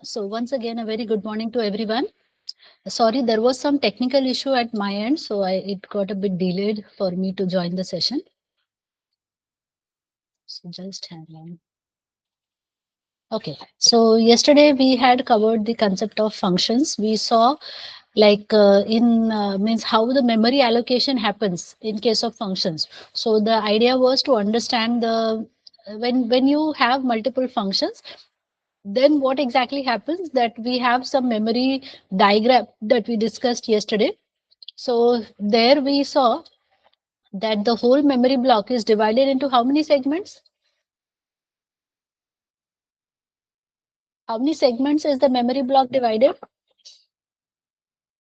So once again, a very good morning to everyone. Sorry, there was some technical issue at my end, so it got a bit delayed for me to join the session. So just hang on. Okay, so yesterday we had covered the concept of functions. We saw like in means how the memory allocation happens in case of functions. So the idea was to understand the when you have multiple functions, then what exactly happens that we have some memory diagram that we discussed yesterday. So there we saw that the whole memory block is divided into how many segments? How many segments is the memory block divided?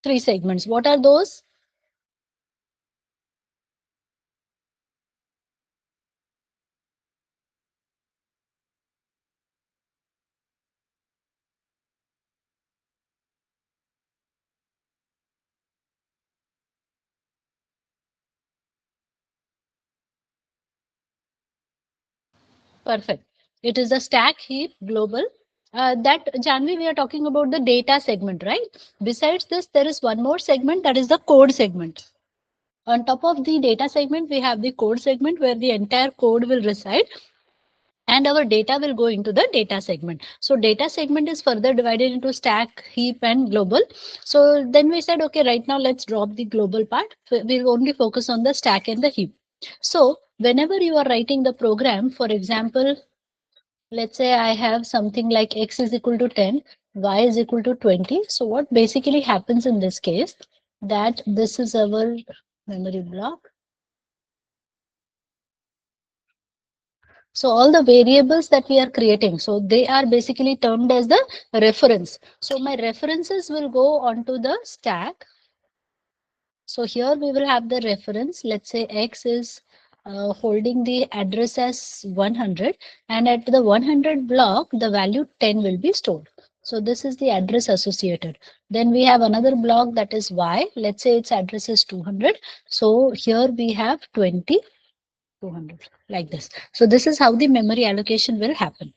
Three segments. What are those? Perfect. It is the stack, heap, global. That Janvi, we are talking about the data segment, right? Besides this, there is one more segment that is the code segment. On top of the data segment, we have the code segment where the entire code will reside and our data will go into the data segment. So data segment is further divided into stack, heap and global. So then we said, okay, right now let's drop the global part. We'll only focus on the stack and the heap. So whenever you are writing the program, for example, let's say I have something like x is equal to 10, y is equal to 20. So what basically happens in this case that this is our memory block. So all the variables that we are creating, so they are basically termed as the reference. So my references will go onto the stack. So here we will have the reference. Let's say X is holding the address as 100 and at the 100 block, the value 10 will be stored. So this is the address associated. Then we have another block that is Y. Let's say its address is 200. So here we have 20. 200 like this. So this is how the memory allocation will happen.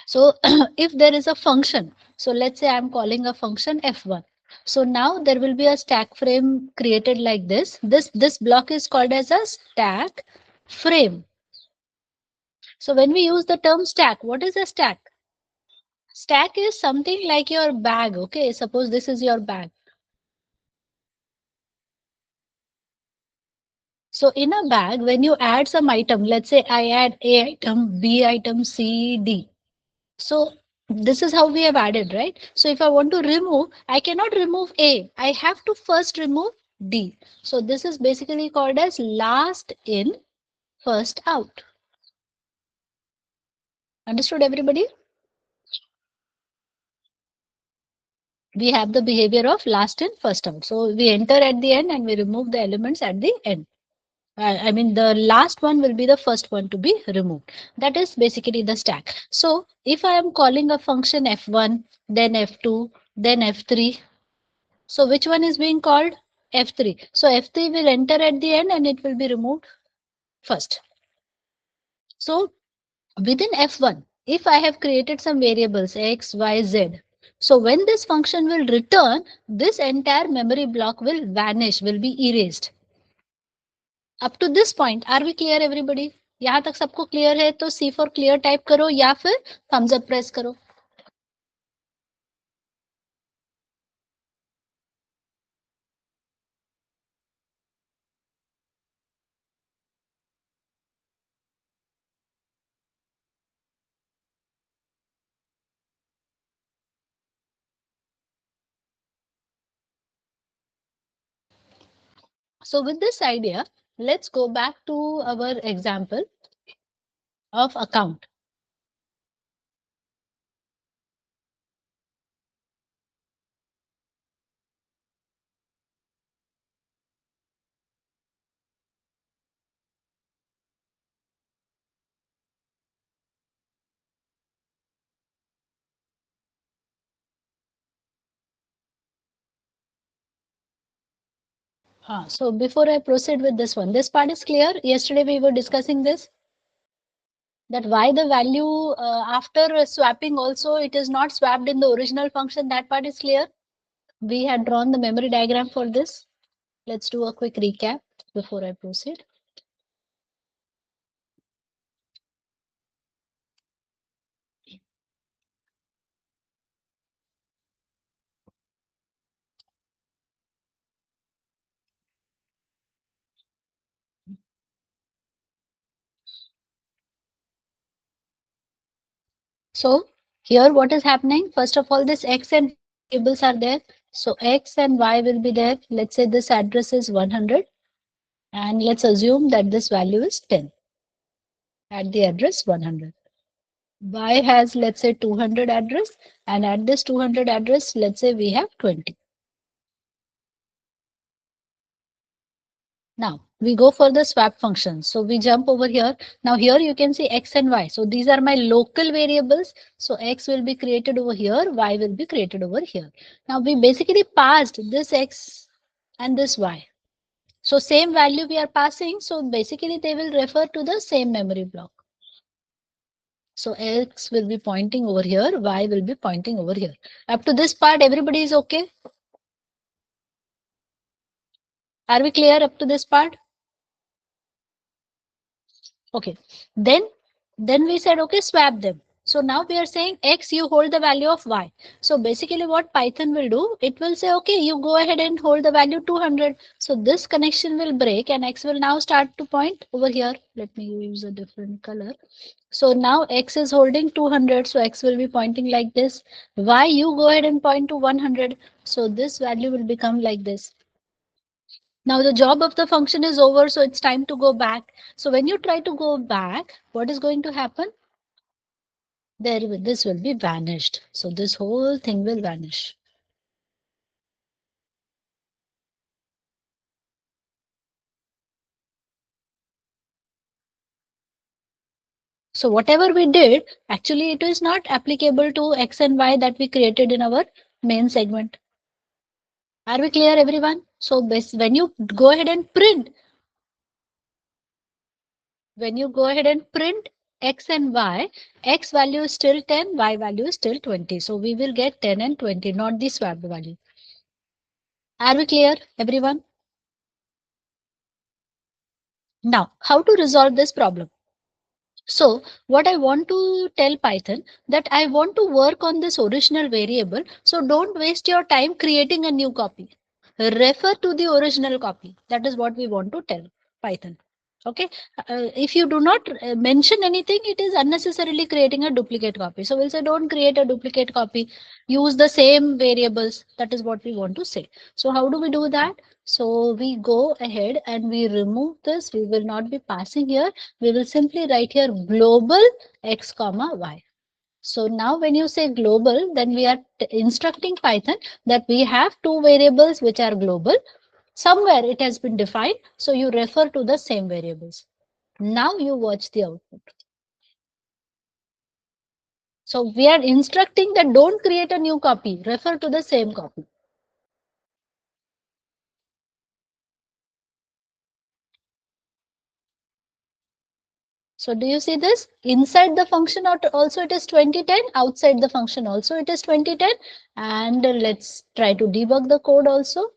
So if there is a function, so let's say I'm calling a function f1. So now there will be a stack frame created like this. This block is called as a stack frame. So when we use the term stack, what is a stack? Stack is something like your bag. Okay, suppose this is your bag. So in a bag, when you add some item, let's say I add A item, B item, C, D. So this is how we have added, right? So if I want to remove, I cannot remove A. I have to first remove D. So this is basically called as last in, first out. Understood, everybody? We have the behavior of last in, first out. So we enter at the end and we remove the elements at the end. I mean, the last one will be the first one to be removed. That is basically the stack. So if I am calling a function f1, then f2, then f3, so which one is being called? F3. So F3 will enter at the end and it will be removed first. So within F1, if I have created some variables X, Y, Z, so when this function will return, this entire memory block will vanish, will be erased. Up to this point, are we clear everybody? यहाँ तक सबको clear है तो C for clear type करो या फिर thumbs up press करो. So with this idea, let's go back to our example of account. So before I proceed with this one, this part is clear. Yesterday we were discussing this. That why the value after swapping also it is not swapped in the original function, that part is clear. We had drawn the memory diagram for this. Let's do a quick recap before I proceed. So here what is happening? First of all, this x and y variables are there. So x and y will be there. Let's say this address is 100 and let's assume that this value is 10 at the address 100. Y has, let's say, 200 address, and at this 200 address, let's say we have 20. Now we go for the swap function. So we jump over here. Now here you can see x and y. So these are my local variables. So x will be created over here, y will be created over here. Now we basically passed this x and this y. So same value we are passing. So basically they will refer to the same memory block. So x will be pointing over here, y will be pointing over here. Up to this part, everybody is okay? Are we clear up to this part? Okay. Then we said, okay, swap them. So now we are saying x, you hold the value of y. So basically what Python will do, it will say, okay, you go ahead and hold the value 200. So this connection will break and x will now start to point over here. Let me use a different color. So now x is holding 200. So x will be pointing like this. Y, you go ahead and point to 100. So this value will become like this. Now the job of the function is over, so it's time to go back. So when you try to go back, what is going to happen? This will be vanished. So this whole thing will vanish. So whatever we did, actually it is not applicable to x and y that we created in our main segment. Are we clear, everyone? So when you go ahead and print, x and y, x value is still 10, y value is still 20. So we will get 10 and 20, not the swapped value. Are we clear, everyone? Now, how to resolve this problem? So what I want to tell Python that I want to work on this original variable. So don't waste your time creating a new copy. Refer to the original copy. That is what we want to tell Python. Okay. If you do not mention anything, it is unnecessarily creating a duplicate copy. So we'll say don't create a duplicate copy. Use the same variables. That is what we want to say. So how do we do that? So we go ahead and we remove this. We will not be passing here. We will simply write here global x comma y. So now when you say global, then we are instructing Python that we have two variables which are global. Somewhere it has been defined. So you refer to the same variables. Now you watch the output. So we are instructing that don't create a new copy. Refer to the same copy. So do you see this? Inside the function also it is 2010. Outside the function also it is 2010. And let's try to debug the code also.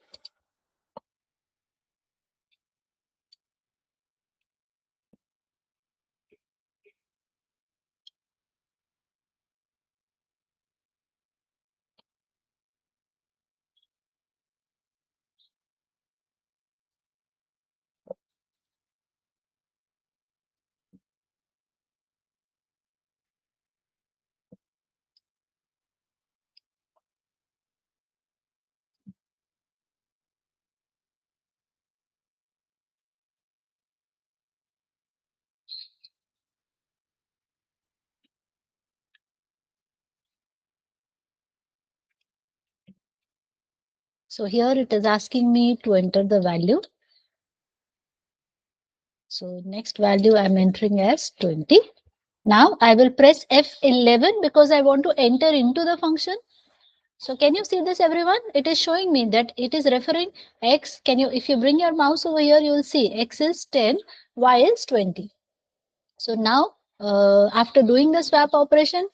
So here it is asking me to enter the value. So next value I'm entering as 20. Now I will press F11 because I want to enter into the function. So can you see this, everyone? It is showing me that it is referring x. If you bring your mouse over here, you will see x is 10, y is 20. So now After doing the swap operation,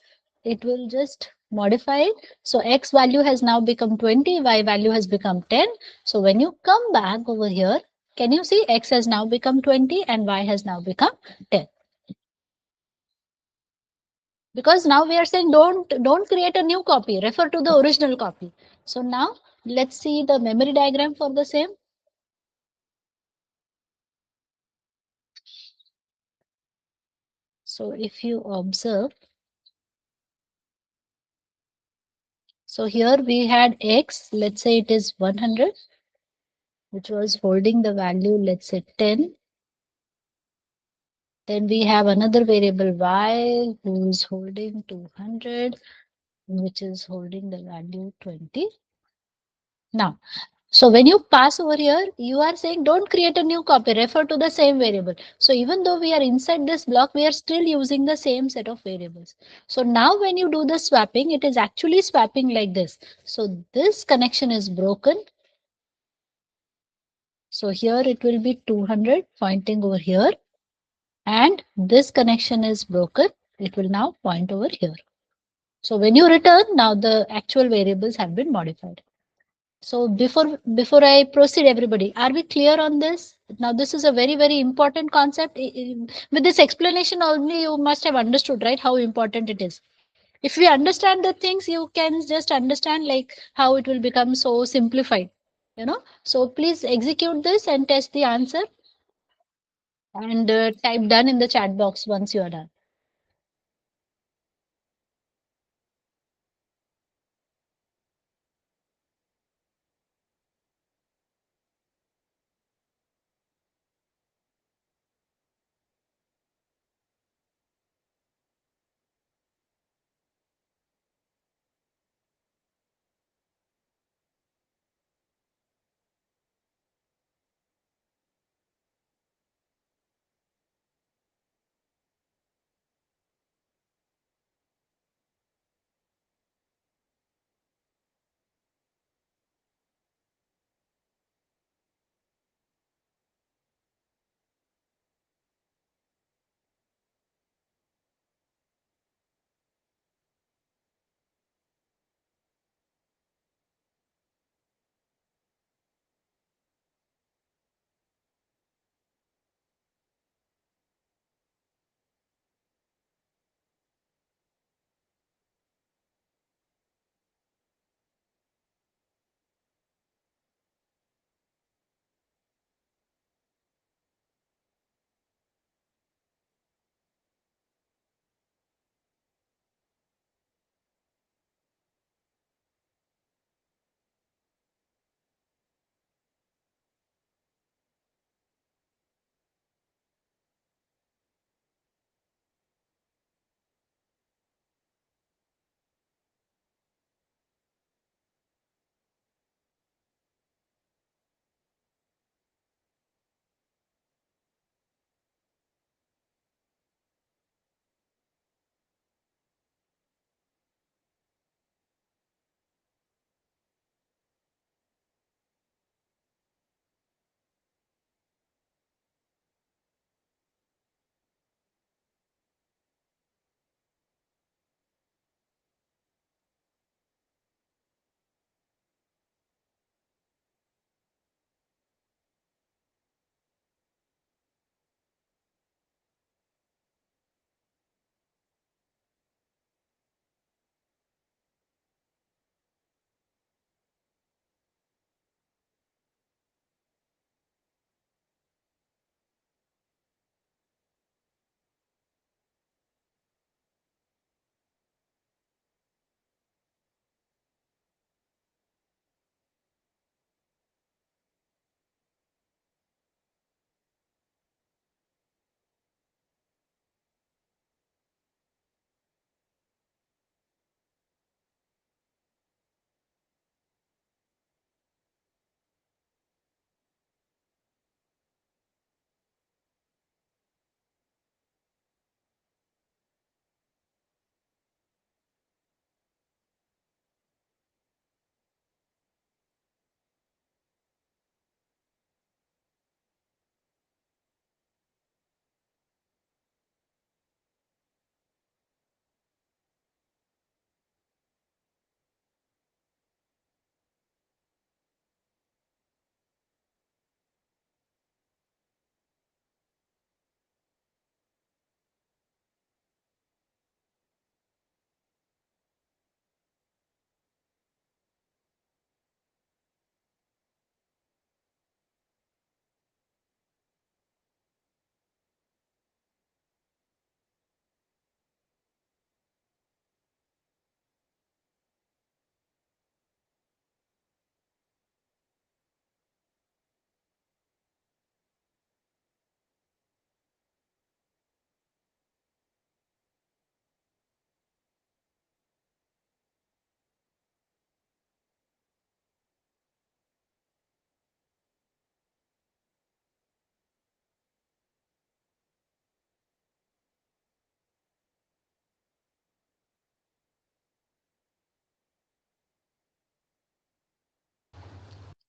it will just modify it. So X value has now become 20, Y value has become 10. So when you come back over here, can you see X has now become 20 and Y has now become 10? Because now we are saying don't create a new copy, refer to the original copy. So now let's see the memory diagram for the same. So if you observe, so here we had X, let's say it is 100, which was holding the value, let's say 10. Then we have another variable Y who is holding 200, which is holding the value 20. Now, so when you pass over here, you are saying don't create a new copy, refer to the same variable. So even though we are inside this block, we are still using the same set of variables. So now when you do the swapping, it is actually swapping like this. So this connection is broken. So here it will be 200 pointing over here. And this connection is broken. It will now point over here. So when you return, now the actual variables have been modified. So before I proceed, everybody, are we clear on this? Now this is a very important concept. With this explanation only, you must have understood, right, how important it is. If we understand the things, you can just understand like how it will become so simplified. So please execute this and test the answer and type done in the chat box once you are done.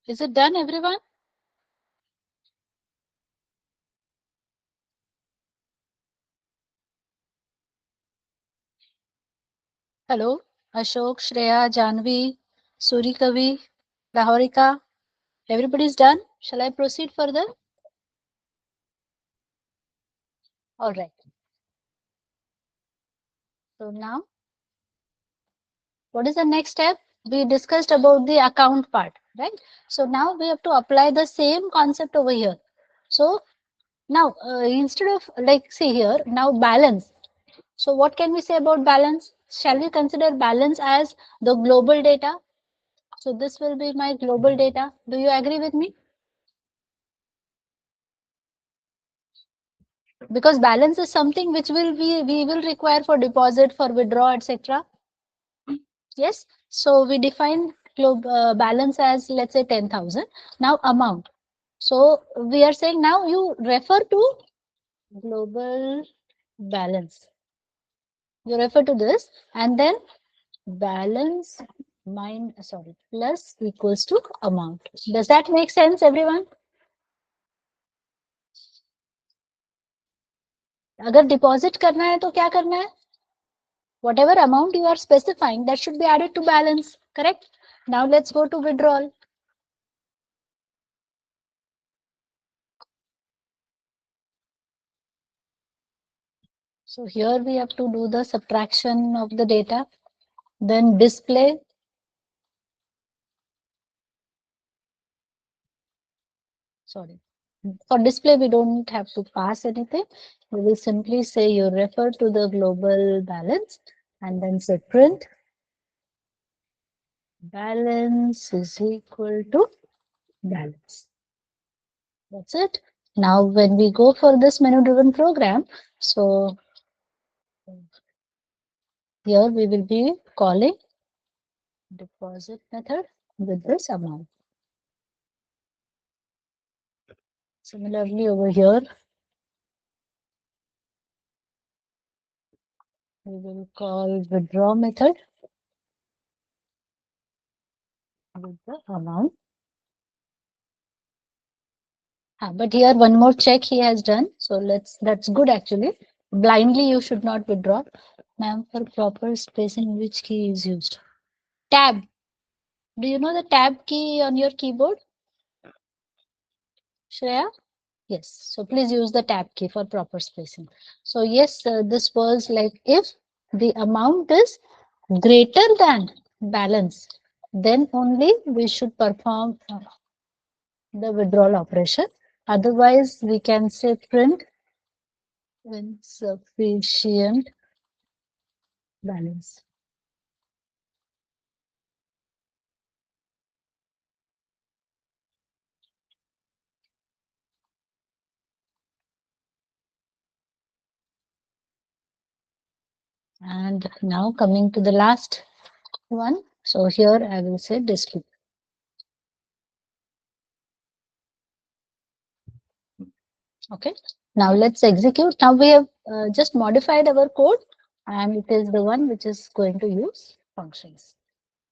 Is it done, everyone? Hello, Ashok, Shreya, Janvi, Surikavi, Rahorika. Everybody's done. Shall I proceed further? All right. So now, what is the next step? We discussed about the account part, right? So now we have to apply the same concept over here. So now, instead of like, see here, now balance. So what can we say about balance? Shall we consider balance as the global data? So this will be my global data. Do you agree with me? Because balance is something which we will require for deposit, for withdraw, etc. Yes. So we define balance as, let's say, 10,000. Now amount. So we are saying now you refer to global balance. You refer to this and then balance plus equals to amount. Does that make sense, everyone? अगर deposit करना है तो क्या करना है? Whatever amount you are specifying, that should be added to balance, correct? Now let's go to withdrawal. So here we have to do the subtraction of the data, then display. Sorry. For display, we don't have to pass anything. We will simply say you refer to the global balance and then say print balance is equal to balance. That's it. Now, when we go for this menu-driven program, so here we will be calling deposit method with this amount. Similarly, over here, we will call withdraw method with the amount. But here one more check he has done. So that's good actually. Blindly you should not withdraw. Ma'am, for proper spacing, which key is used? Tab. Do you know the tab key on your keyboard? Shreya? Yes. So please use the tab key for proper spacing. So yes, this was like if the amount is greater than balance, then only we should perform the withdrawal operation. Otherwise, we can say print insufficient balance. And now coming to the last one. So here I will say display. Okay. Now let's execute. Now we have just modified our code and it is the one which is going to use functions.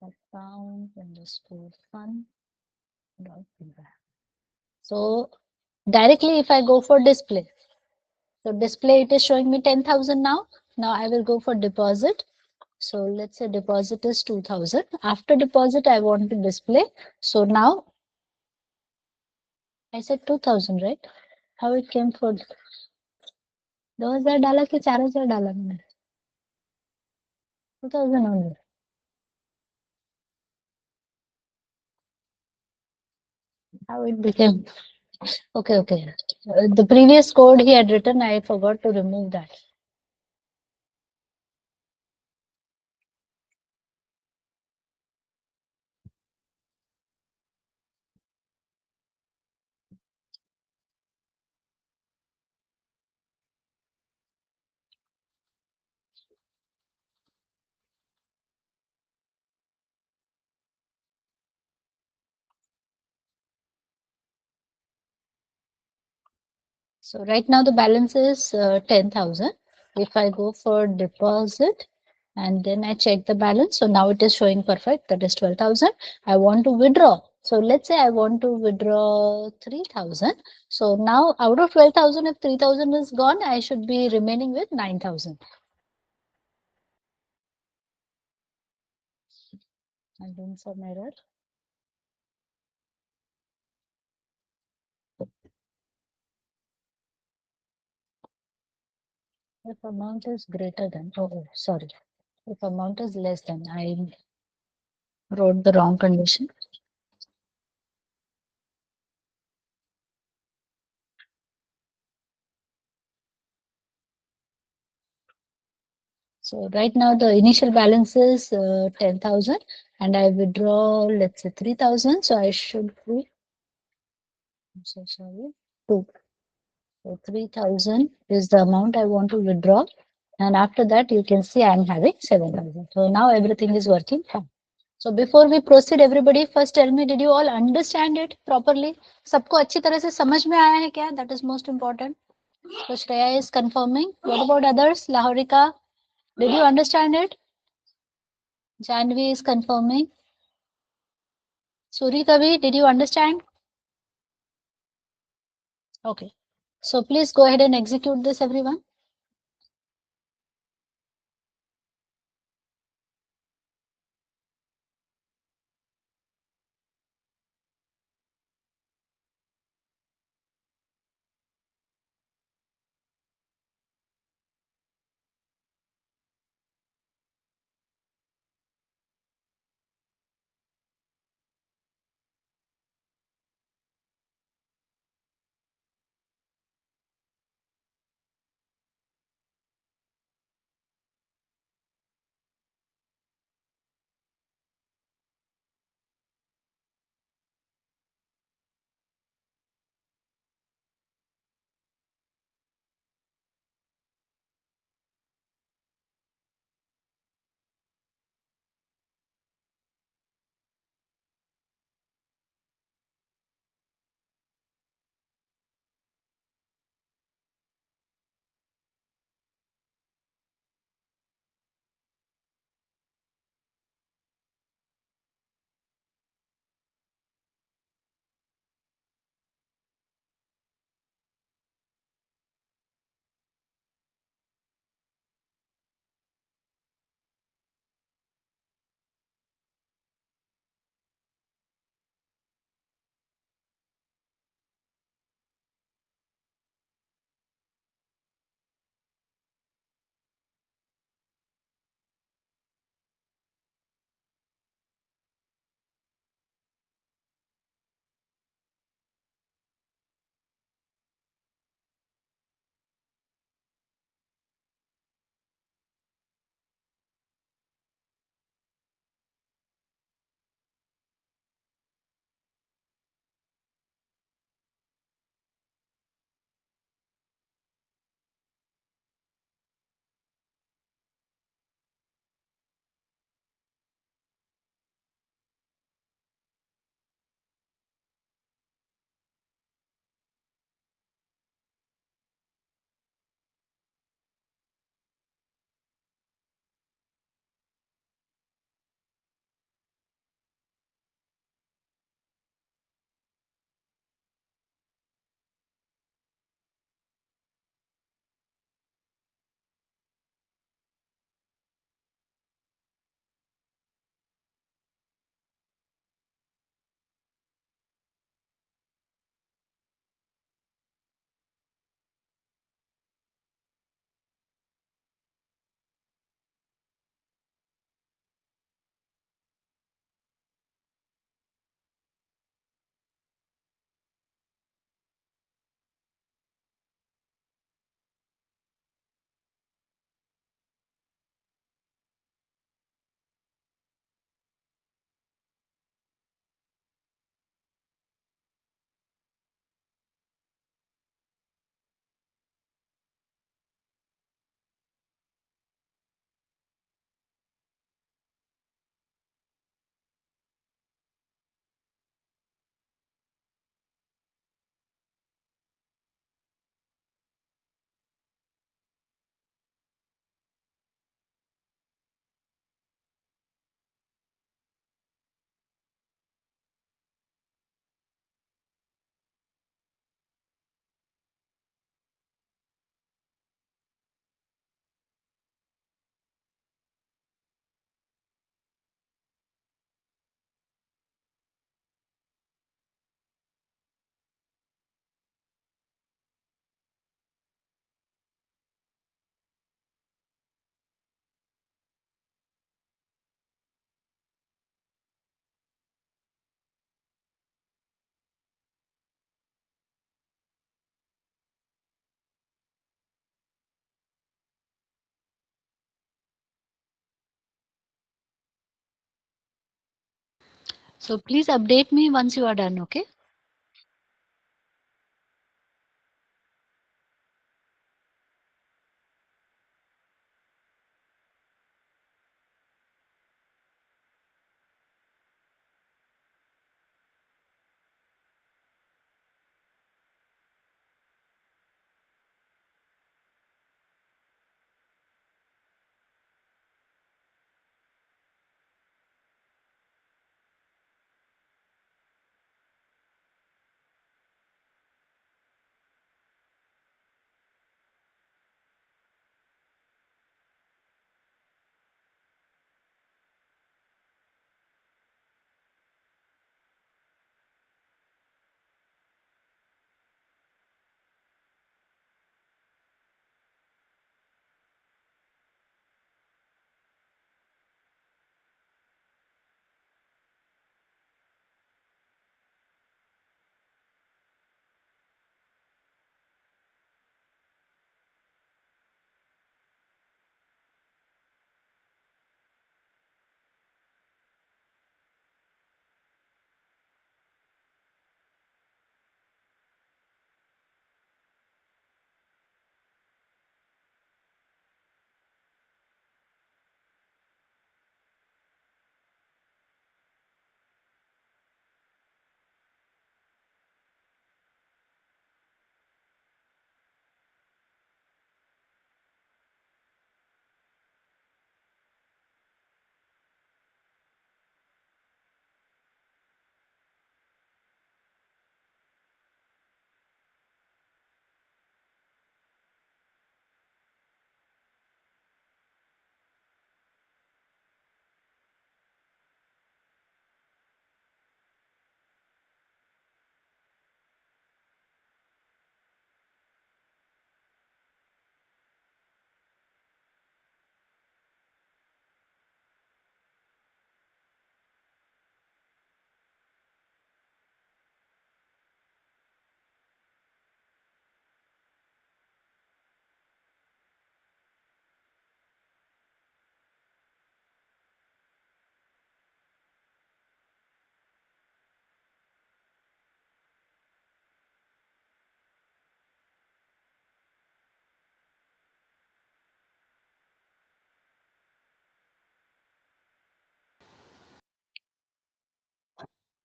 Account underscore fun dot So directly if I go for display, so display it is showing me 10,000 now. Now I will go for deposit. So let's say deposit is 2,000. After deposit I want to display. So now I said 2,000, right? How it came for 2,000 डाला कि 4,000 डाला मैंने? 2,000 only. How it became? Okay, okay. The previous code he had written, I forgot to remove that. So right now the balance is 10,000. If I go for deposit and then I check the balance, so now it is showing perfect. That is 12,000. I want to withdraw. So let's say I want to withdraw 3,000. So now out of 12,000, if 3,000 is gone, I should be remaining with 9,000. And then some error. If amount is greater than, sorry. If amount is less than, I wrote the wrong condition. So right now the initial balance is 10,000 and I withdraw, let's say 3,000. So I should be, I'm so sorry, 2. So 3,000 is the amount I want to withdraw. And after that, you can see I'm having 7,000. So now everything is working fine. So before we proceed, everybody, first tell me, did you all understand it properly? सबको अच्छी तरह से समझ में आया है क्या? That is most important. So Shreya is confirming. What about others? Laharika, did you understand it? Janvi is confirming. Suri Kavi, did you understand? Okay. So please go ahead and execute this, everyone. So please update me once you are done, okay?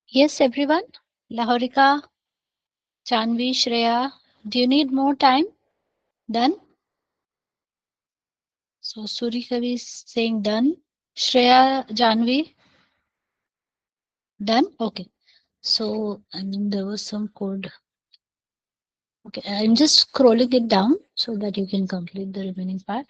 Yes, everyone. Lahorika, Chanvi, Shreya, do you need more time? Done? So Surikavi is saying done. Shreya, Janvi, done? Okay. So, I mean, there was some code. Okay, I'm just scrolling it down so that you can complete the remaining part.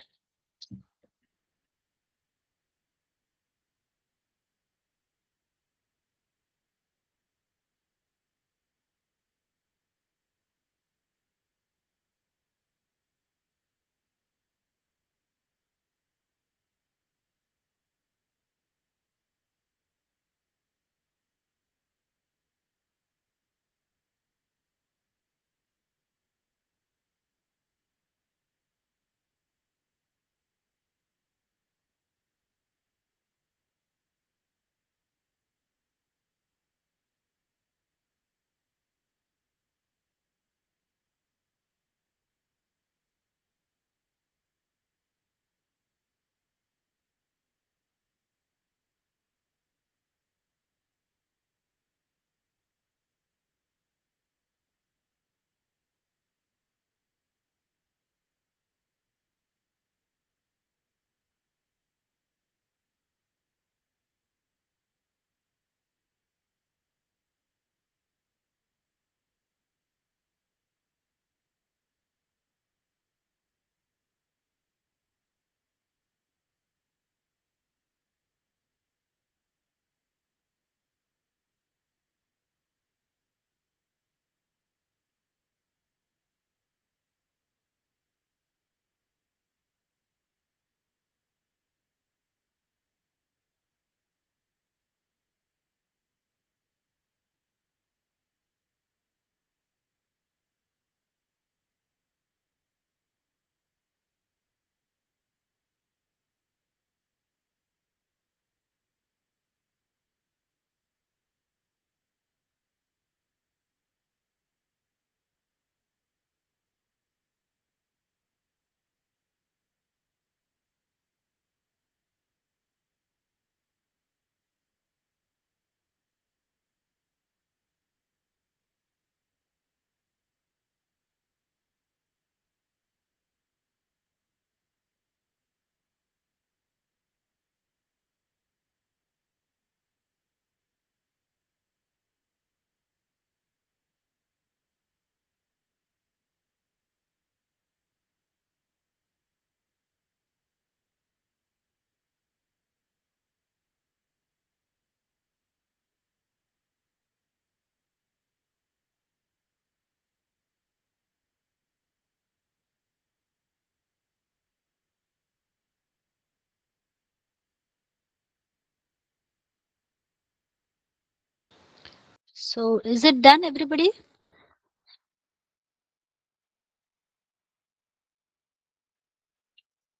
So is it done, everybody?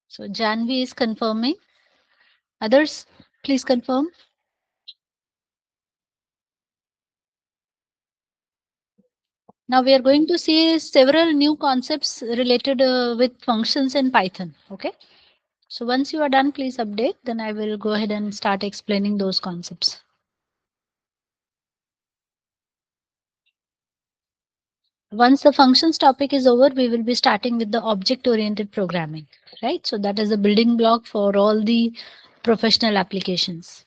So Janvi is confirming. Others, please confirm. Now we are going to see several new concepts related with functions in Python. Okay. So once you are done, please update. Then I will go ahead and start explaining those concepts. Once the functions topic is over, we will be starting with the object oriented programming, right? So that is the building block for all the professional applications.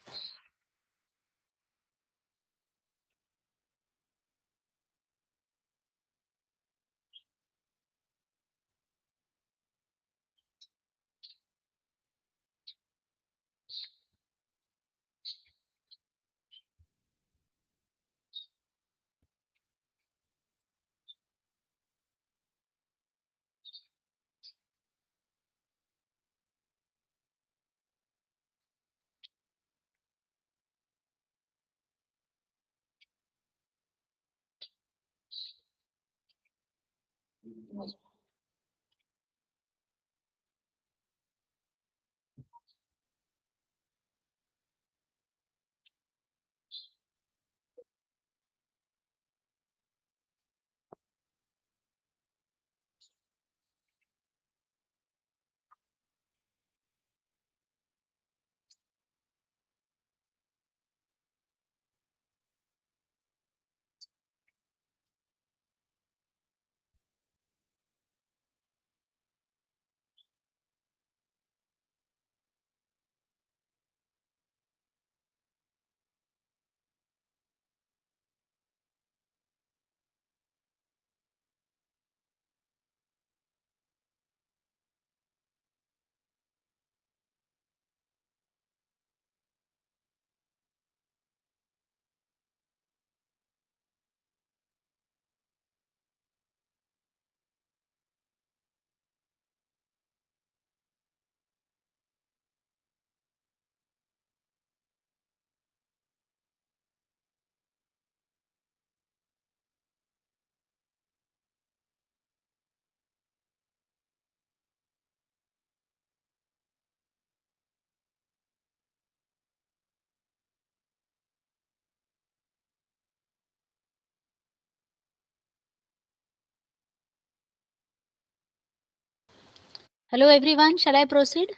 Hello everyone, shall I proceed?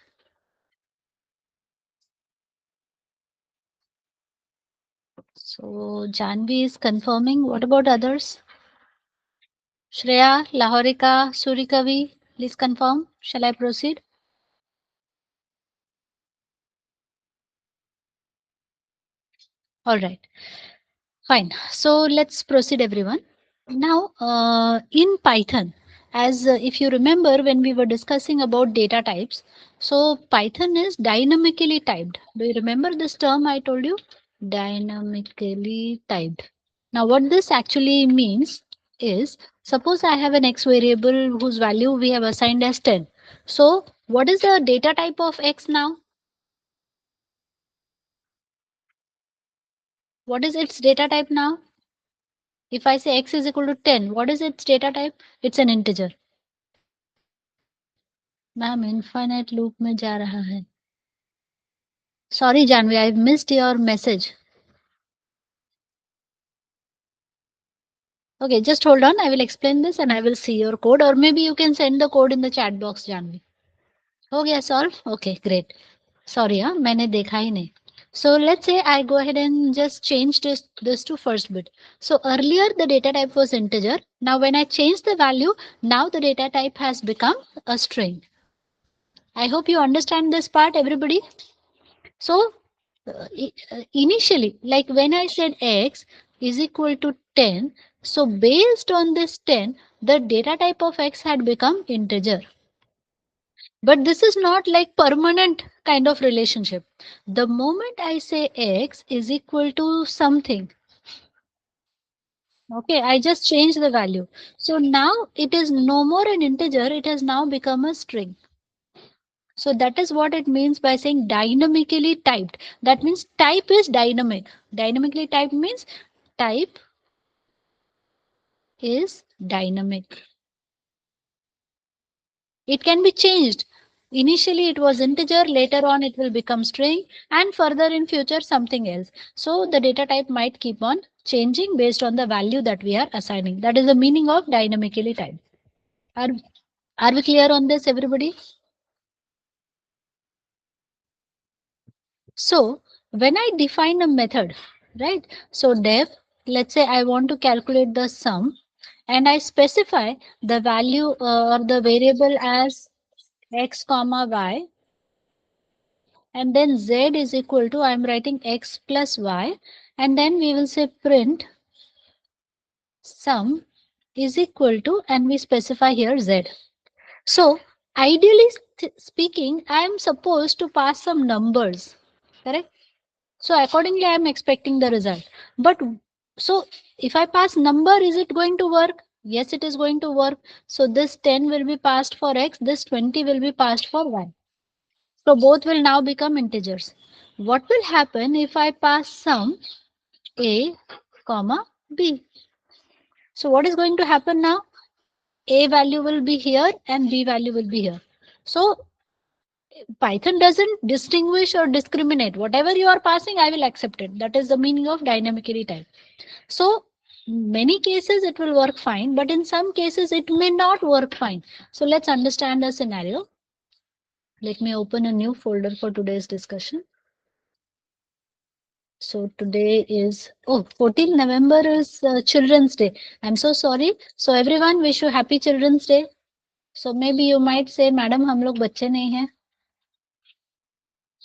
So Janvi is confirming. What about others? Shreya, Lahorika, Surikavi, please confirm. Shall I proceed? All right, fine. So let's proceed, everyone. Now, in Python, as if you remember when we were discussing about data types, so Python is dynamically typed. Do you remember this term I told you? Dynamically typed. Now, what this actually means is, suppose I have an x variable whose value we have assigned as 10. So, what is the data type of x now? What is its data type now? If I say x is equal to 10, what is its data type? It's an integer. Ma'am infinite loop में जा रहा है. Sorry, Janvi, I missed your message. Okay, just hold on. I will explain this and I will see your code, or maybe you can send the code in the chat box, Janvi. हो गया solve? Okay, great. Sorry, हाँ मैंने देखा ही नहीं. So let's say I go ahead and just change this to first bit. So earlier the data type was integer. Now when I change the value, now the data type has become a string. I hope you understand this part, everybody. So initially, like when I said x is equal to 10, so based on this 10, the data type of x had become integer. But this is not like permanent kind of relationship. The moment I say x is equal to something, okay, I just change the value. So now it is no more an integer, it has now become a string. So that is what it means by saying dynamically typed. That means type is dynamic. Dynamically typed means type is dynamic. It can be changed. Initially it was integer, later on it will become string, and further in future something else. So the data type might keep on changing based on the value that we are assigning. That is the meaning of dynamically typed. Are, are we clear on this, everybody? So when I define a method, right? So def, let's say I want to calculate the sum, and I specify the value or the variable as x comma y, and then z is equal to, I'm writing x plus y, and then we will say print sum is equal to, and we specify here z. So ideally speaking, I am supposed to pass some numbers, correct? So accordingly, I am expecting the result. But so if I pass number, is it going to work? Yes, it is going to work. So this 10 will be passed for x, this 20 will be passed for y. So both will now become integers. What will happen if I pass sum a comma b? So what is going to happen now? A value will be here and b value will be here. So Python doesn't distinguish or discriminate. Whatever you are passing, I will accept it. That is the meaning of dynamically typed. So many cases it will work fine, but in some cases it may not work fine. So let's understand the scenario. Let me open a new folder for today's discussion. So today is, oh, 14th November is Children's Day. I'm so sorry. So everyone wish you happy Children's Day. So maybe you might say, Madam, हम लोग बच्चे नहीं हैं.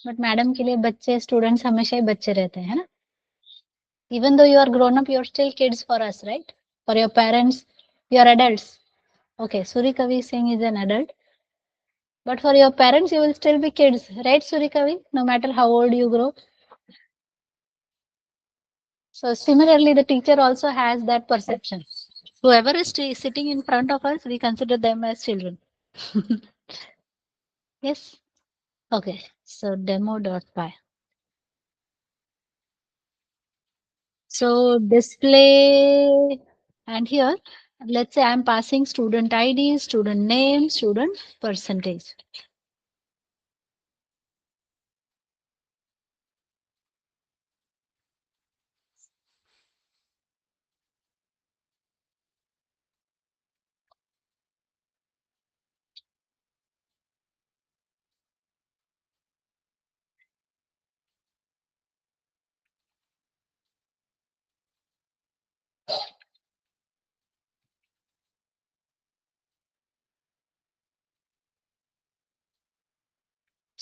But madam के लिए बच्चे students हमेशा ही बच्चे रहते हैं ना. Even though you are grown up, you're still kids for us, right? For your parents, you're adults. Okay, Suri Kavi Singh is an adult. But for your parents, you will still be kids, right, Suri Kavi? No matter how old you grow. So similarly, the teacher also has that perception. Whoever is sitting in front of us, we consider them as children. Yes. Okay. So demo.py. So display, and here, let's say I'm passing student ID, student name, student percentage.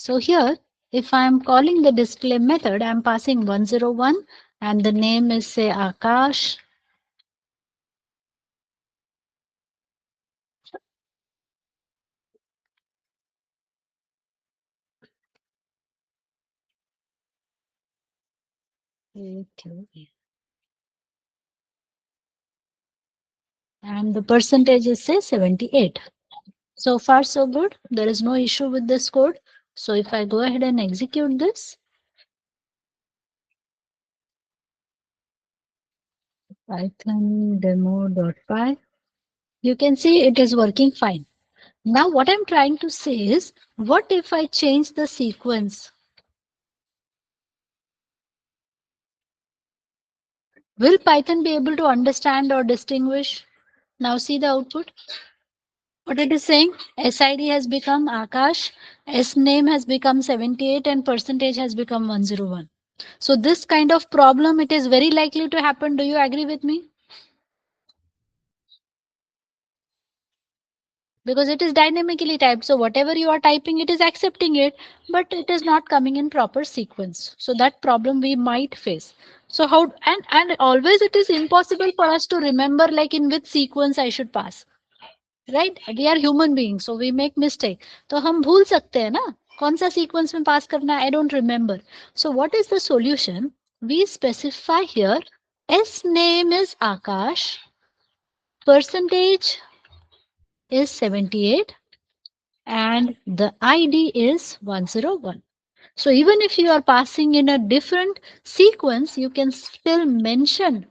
So here, if I'm calling the display method, I'm passing 101 and the name is say Akash. And the percentage is say 78. So far so good. There is no issue with this code. So if I go ahead and execute this, Python demo.py, you can see it is working fine. Now what I'm trying to say is, what if I change the sequence? Will Python be able to understand or distinguish? Now see the output. What it is saying, SID has become Akash, S name has become 78 and percentage has become 101. So this kind of problem, it is very likely to happen. Do you agree with me? Because it is dynamically typed. So whatever you are typing, it is accepting it, but it is not coming in proper sequence. So that problem we might face. So how, and always it is impossible for us to remember like in which sequence I should pass. Right we are human being so we make mistake तो हम भूल सकते हैं ना कौन सा sequence में पास करना है I don't remember so what is the solution we specify here as name is Akash percentage is 78 and the id is 101. So even if you are passing in a different sequence, you can still mention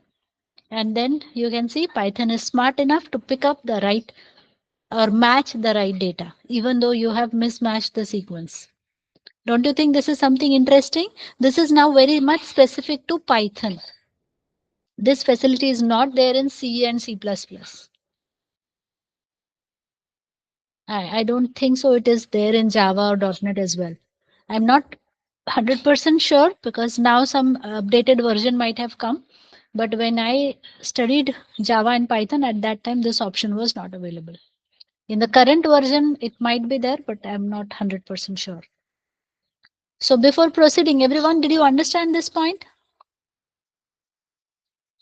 And then you can see Python is smart enough to pick up the right or match the right data, even though you have mismatched the sequence. Don't you think this is something interesting? This is now very much specific to Python. This facility is not there in C and C++. I don't think so. It is there in Java or .NET as well. I'm not 100% sure because now some updated version might have come. But when I studied Java and Python at that time, this option was not available. In the current version, it might be there, but I'm not 100% sure. So before proceeding, everyone, did you understand this point?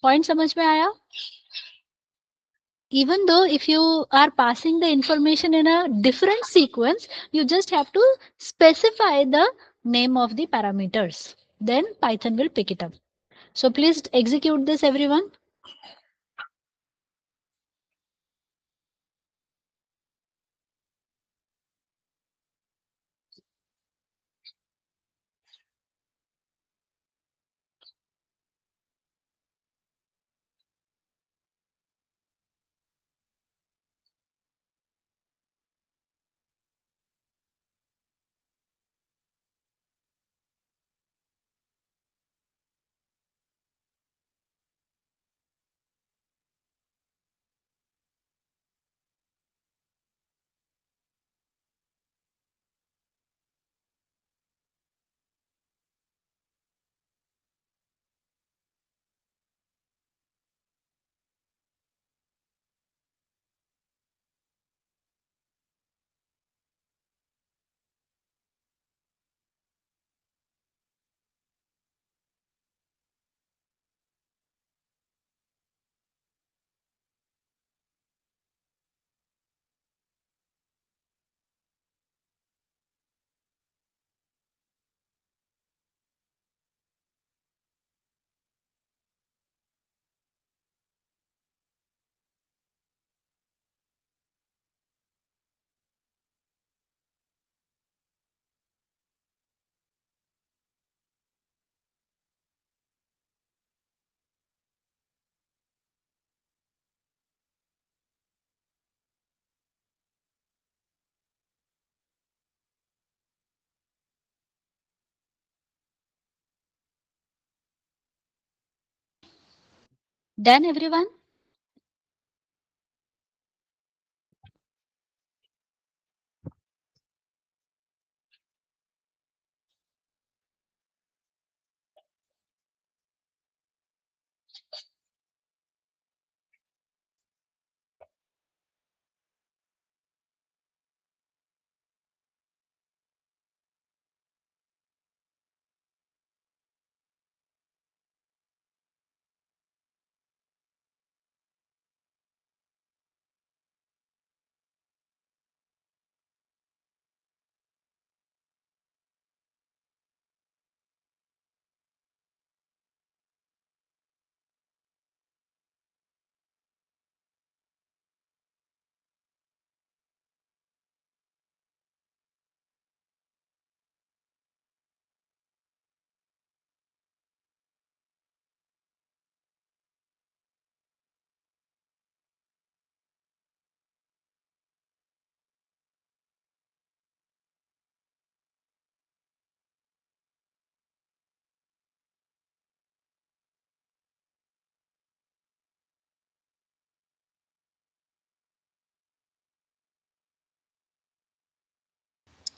Point समझ में आया? Even though if you are passing the information in a different sequence, you just have to specify the name of the parameters. Then Python will pick it up. So please execute this, everyone. Done, everyone?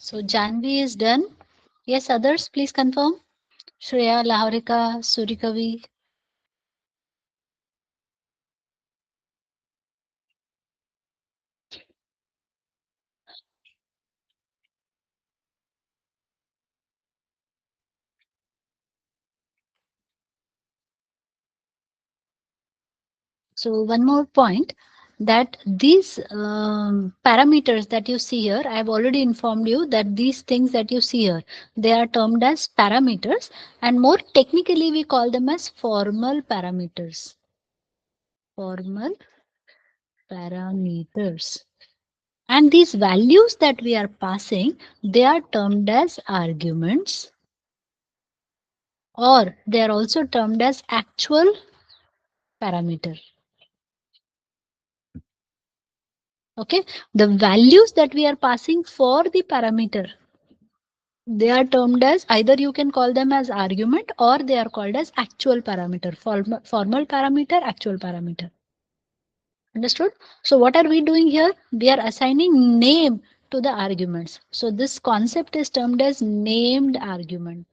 So Janvi is done. Yes, others, please confirm. Shreya, Laharika, Surikavi. So one more point that these parameters that you see here, I have already informed you that these things that you see here, they are termed as parameters, and more technically we call them as formal parameters. Formal parameters. And these values that we are passing, they are termed as arguments, or they are also termed as actual parameter. Okay, the values that we are passing for the parameter, they are termed as, either you can call them as argument or they are called as actual parameter, formal parameter, actual parameter. Understood? So what are we doing here? We are assigning name to the arguments. So this concept is termed as named argument.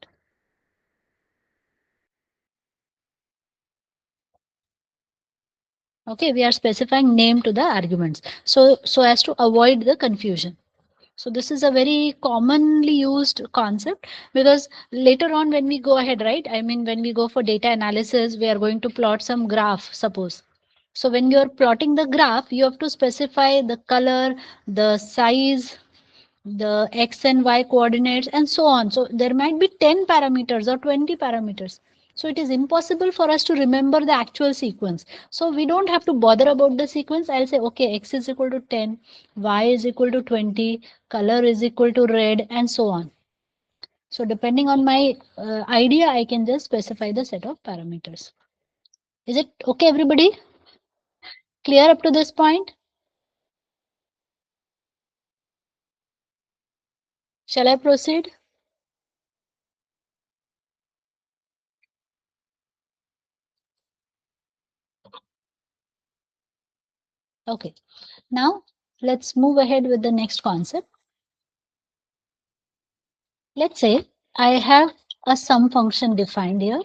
Okay, we are specifying name to the arguments. So as to avoid the confusion. So this is a very commonly used concept, because later on when we go ahead, right? I mean, when we go for data analysis, we are going to plot some graph, suppose. So when you're plotting the graph, you have to specify the color, the size, the x and y coordinates, and so on. So there might be 10 parameters or 20 parameters. So it is impossible for us to remember the actual sequence. So we don't have to bother about the sequence. I'll say, okay, x is equal to 10, y is equal to 20, color is equal to red, and so on. So depending on my idea, I can just specify the set of parameters. Is it okay, everybody? Clear up to this point? Shall I proceed? Okay. Now let's move ahead with the next concept. Let's say I have a sum function defined here.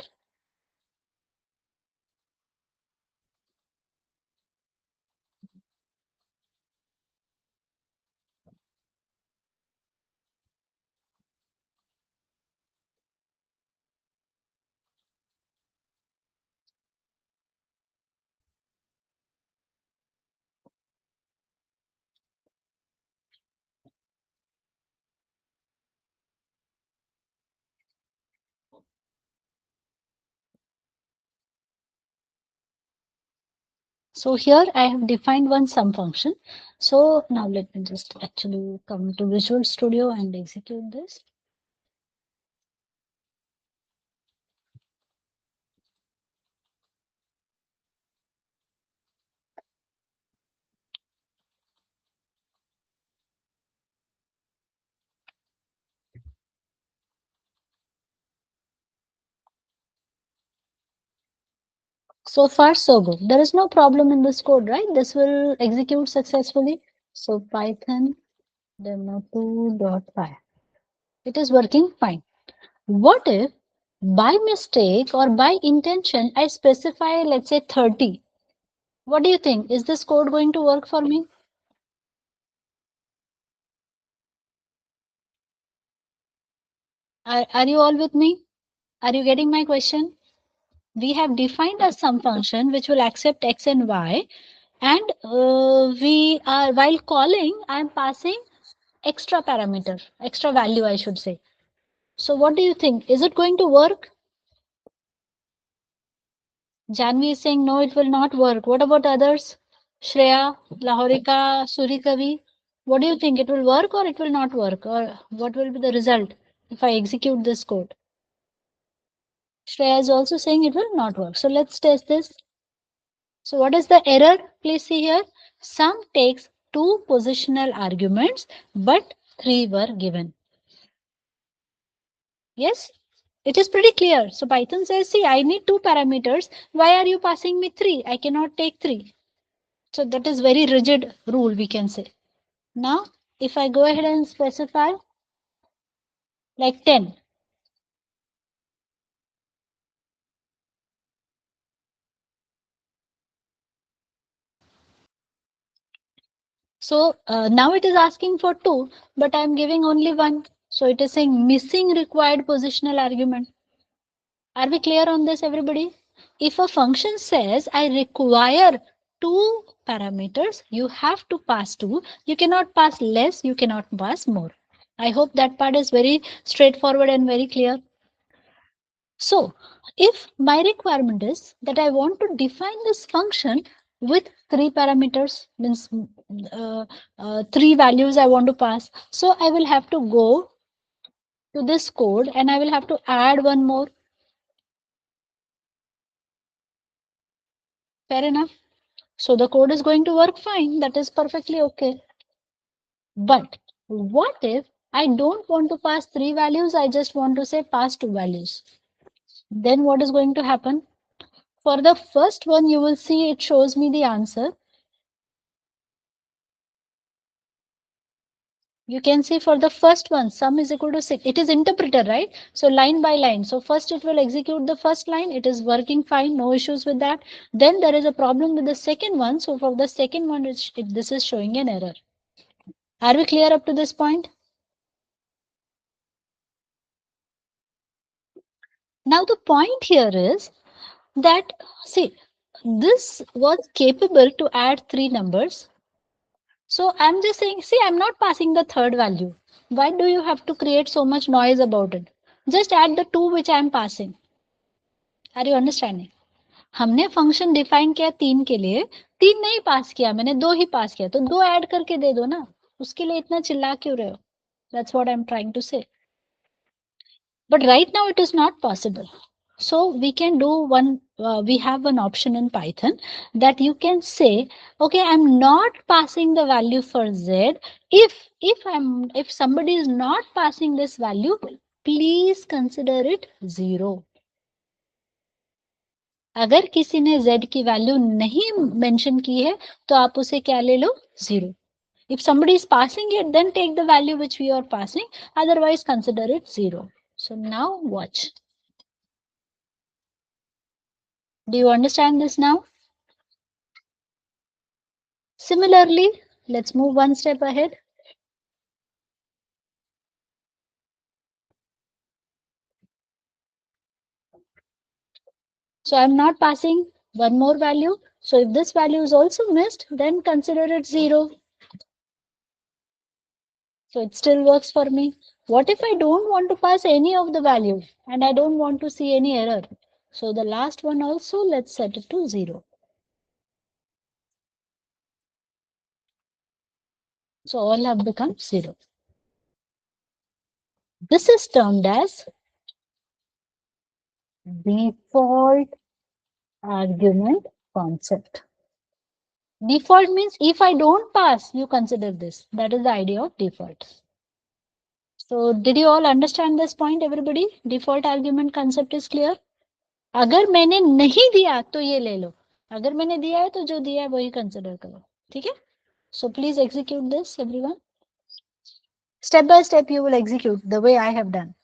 So here I have defined one sum function. So now let me just actually come to Visual Studio and execute this. So far so good. There is no problem in this code, right? This will execute successfully. So Python demo2.py. It is working fine. What if by mistake or by intention I specify, let's say, 30? What do you think? Is this code going to work for me? Are you all with me? Are you getting my question? We have defined a sum function which will accept x and y, and we are, while calling, I am passing extra parameter, extra value, I should say. So what do you think? Is it going to work? Janvi is saying no, it will not work. What about others? Shreya, Lahorika, Surikavi. What do you think? It will work or it will not work? Or what will be the result if I execute this code? Shreya is also saying it will not work. So let's test this. So what is the error? Please see here. Sum takes two positional arguments, but three were given. Yes, it is pretty clear. So Python says, see, I need two parameters. Why are you passing me three? I cannot take three. So that is very rigid rule, we can say. Now, if I go ahead and specify like 10, so now it is asking for two, but I'm giving only one. So it is saying missing required positional argument. Are we clear on this, everybody? If a function says I require two parameters, you have to pass two. You cannot pass less, you cannot pass more. I hope that part is very straightforward and very clear. So if my requirement is that I want to define this function with three parameters, means three values I want to pass. So I will have to go to this code and I will have to add one more. Fair enough. So the code is going to work fine. That is perfectly okay. But what if I don't want to pass three values? I just want to say pass two values. Then what is going to happen? For the first one, you will see it shows me the answer. You can see for the first one, sum is equal to 6. It is interpreter, right? So line by line. So first it will execute the first line. It is working fine. No issues with that. Then there is a problem with the second one. So for the second one, this is showing an error. Are we clear up to this point? Now the point here is that, see, this was capable to add three numbers. So I'm just saying, see, I'm not passing the third value. Why do you have to create so much noise about it? Just add the two which I'm passing. Are you understanding? हमने function define किया तीन के लिए, तीन नहीं पास किया, मैंने दो ही पास किया, तो दो ऐड करके दे दो ना, उसके लिए इतना चिल्ला क्यों रहे हो? That's what I'm trying to say. But right now it is not possible. So we can do one, we have an option in Python that you can say, okay, I'm not passing the value for Z. If somebody is not passing this value, please consider it 0. अगर किसी ने Z की value नहीं mention की है, तो आप उसे क्या ले लो? 0. If somebody is passing it, then take the value which we are passing. Otherwise, consider it 0. So now watch. Do you understand this now? Similarly, let's move one step ahead. So I'm not passing one more value. So if this value is also missed, then consider it 0. So it still works for me. What if I don't want to pass any of the value and I don't want to see any error? So the last one also, let's set it to 0. So all have become 0. This is termed as default argument concept. Default means if I don't pass, you consider this. That is the idea of default. So did you all understand this point, everybody? Default argument concept is clear. अगर मैंने नहीं दिया तो ये ले लो, अगर मैंने दिया है तो जो दिया है वही कंसिडर करो, ठीक है? So please execute this, everyone. Step by step you will execute the way I have done.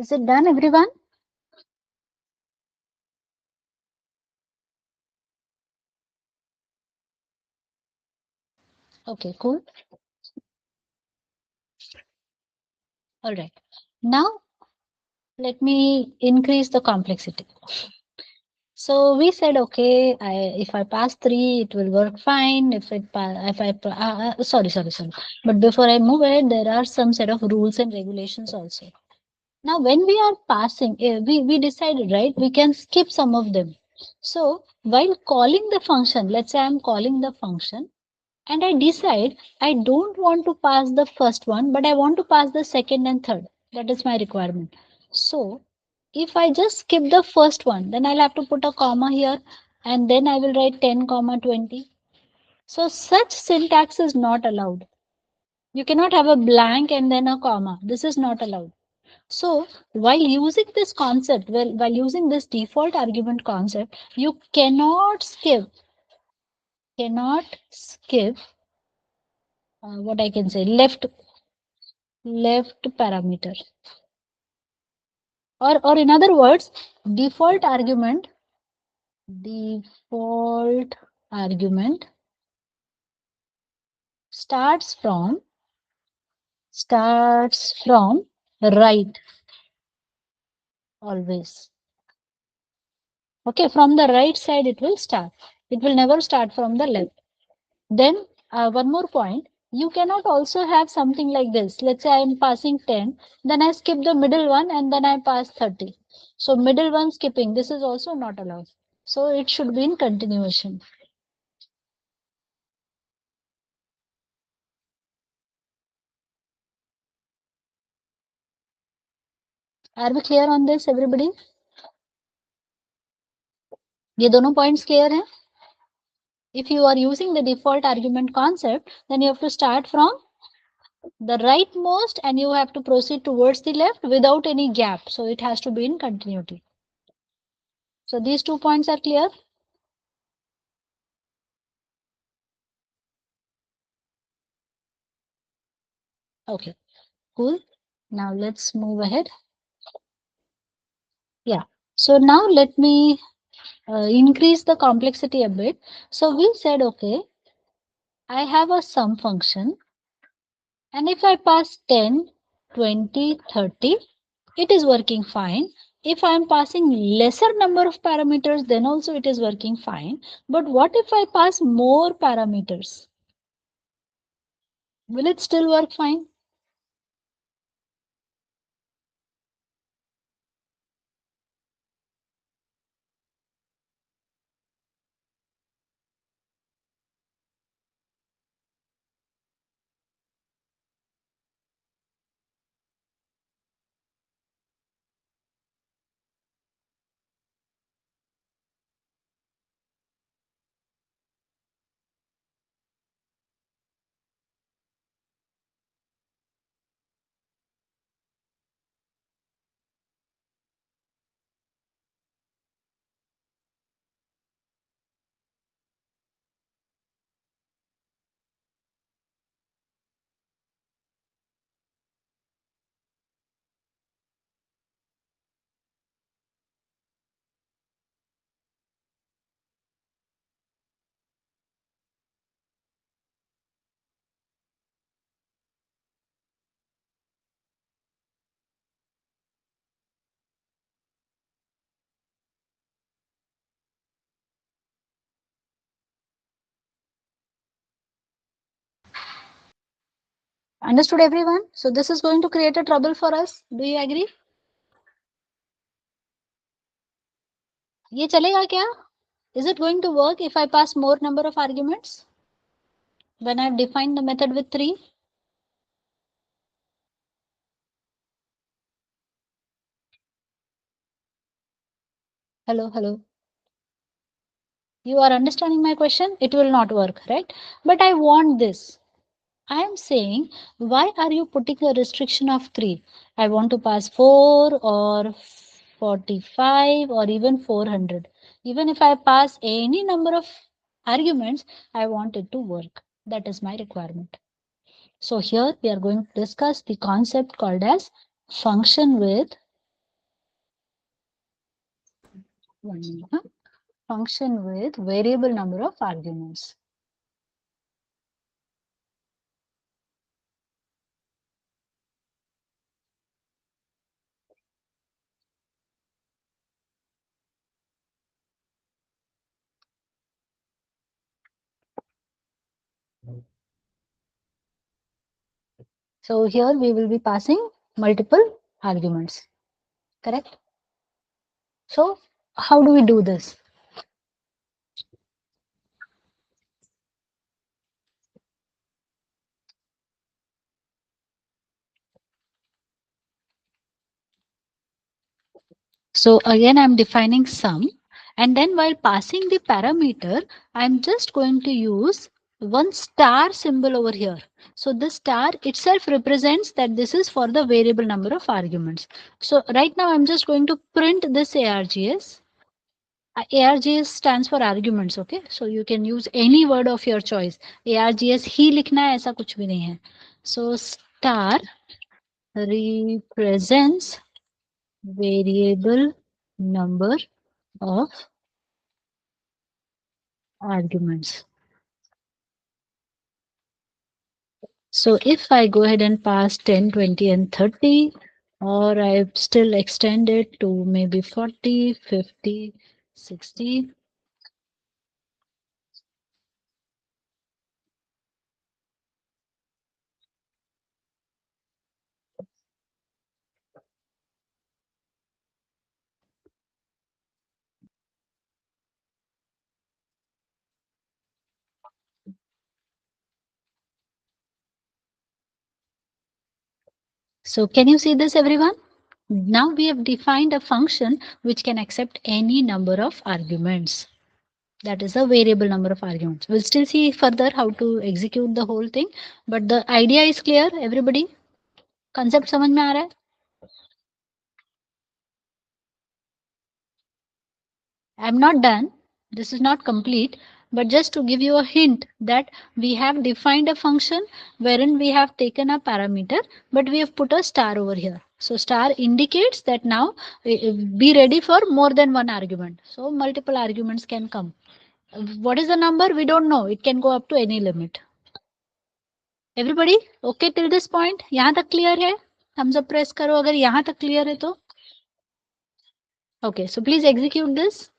Is it done, everyone? Okay, cool. All right. Now let me increase the complexity. So we said, okay, if I pass 3, it will work fine. Sorry. But before I move ahead, there are some set of rules and regulations also. Now, when we are passing, we decided, right, we can skip some of them. So while calling the function, let's say I'm calling the function and I decide I don't want to pass the first one, but I want to pass the second and third. That is my requirement. So if I just skip the first one, then I'll have to put a comma here and then I will write 10 comma 20. So such syntax is not allowed. You cannot have a blank and then a comma. This is not allowed. So while using this concept, while using this default argument concept, you cannot skip what I can say, left parameter. Or in other words, default default argument starts from right always. Okay, from the right side it will start. It will never start from the left. Then one more point, you cannot also have something like this. Let's say I am passing 10, then I skip the middle one and then I pass 30. So middle one skipping, this is also not allowed. So it should be in continuation. Are we clear on this, everybody? ये दोनों points clear हैं? If you are using the default argument concept, then you have to start from the rightmost and you have to proceed towards the left without any gap. So it has to be in continuity. So these 2 points are clear. Okay, cool. Now let's move ahead. Yeah. So now let me increase the complexity a bit. So we said, okay, I have a sum function. And if I pass 10, 20, 30, it is working fine. If I am passing lesser number of parameters, then also it is working fine. But what if I pass more parameters? Will it still work fine? Understood, everyone? So this is going to create a trouble for us. Do you agree? ये चलेगा क्या? Is it going to work if I pass more number of arguments when I've defined the method with 3? Hello. You are understanding my question? It will not work, right? But I want this. I am saying, why are you putting a restriction of 3? I want to pass 4 or 45 or even 400. Even if I pass any number of arguments, I want it to work. That is my requirement. So here we are going to discuss the concept called as function with one function with variable number of arguments. So here we will be passing multiple arguments, correct? So how do we do this? So again, I'm defining sum, and then while passing the parameter, I'm just going to use one star symbol over here. So this star itself represents that this is for the variable number of arguments. So right now I'm just going to print this args. ARGS stands for arguments, okay? So you can use any word of your choice. ARGS ही लिखना है, ऐसा कुछ भी नहीं है. So star represents variable number of arguments. So if I go ahead and pass 10, 20, and 30, or I still extend it to maybe 40, 50, 60. So can you see this, everyone? Now we have defined a function which can accept any number of arguments. That is a variable number of arguments. We'll still see further how to execute the whole thing, but the idea is clear, everybody? Concept समझ में आ रहा है? I'm not done. This is not complete, but just to give you a hint that we have defined a function wherein we have taken a parameter, but we have put a star over here. So star indicates that now be ready for more than one argument. So multiple arguments can come. What is the number? We don't know. It can go up to any limit. Everybody, okay till this point? यहाँ तक clear है? Thumbs up press करो अगर यहाँ तक clear है तो. Okay, so please execute this.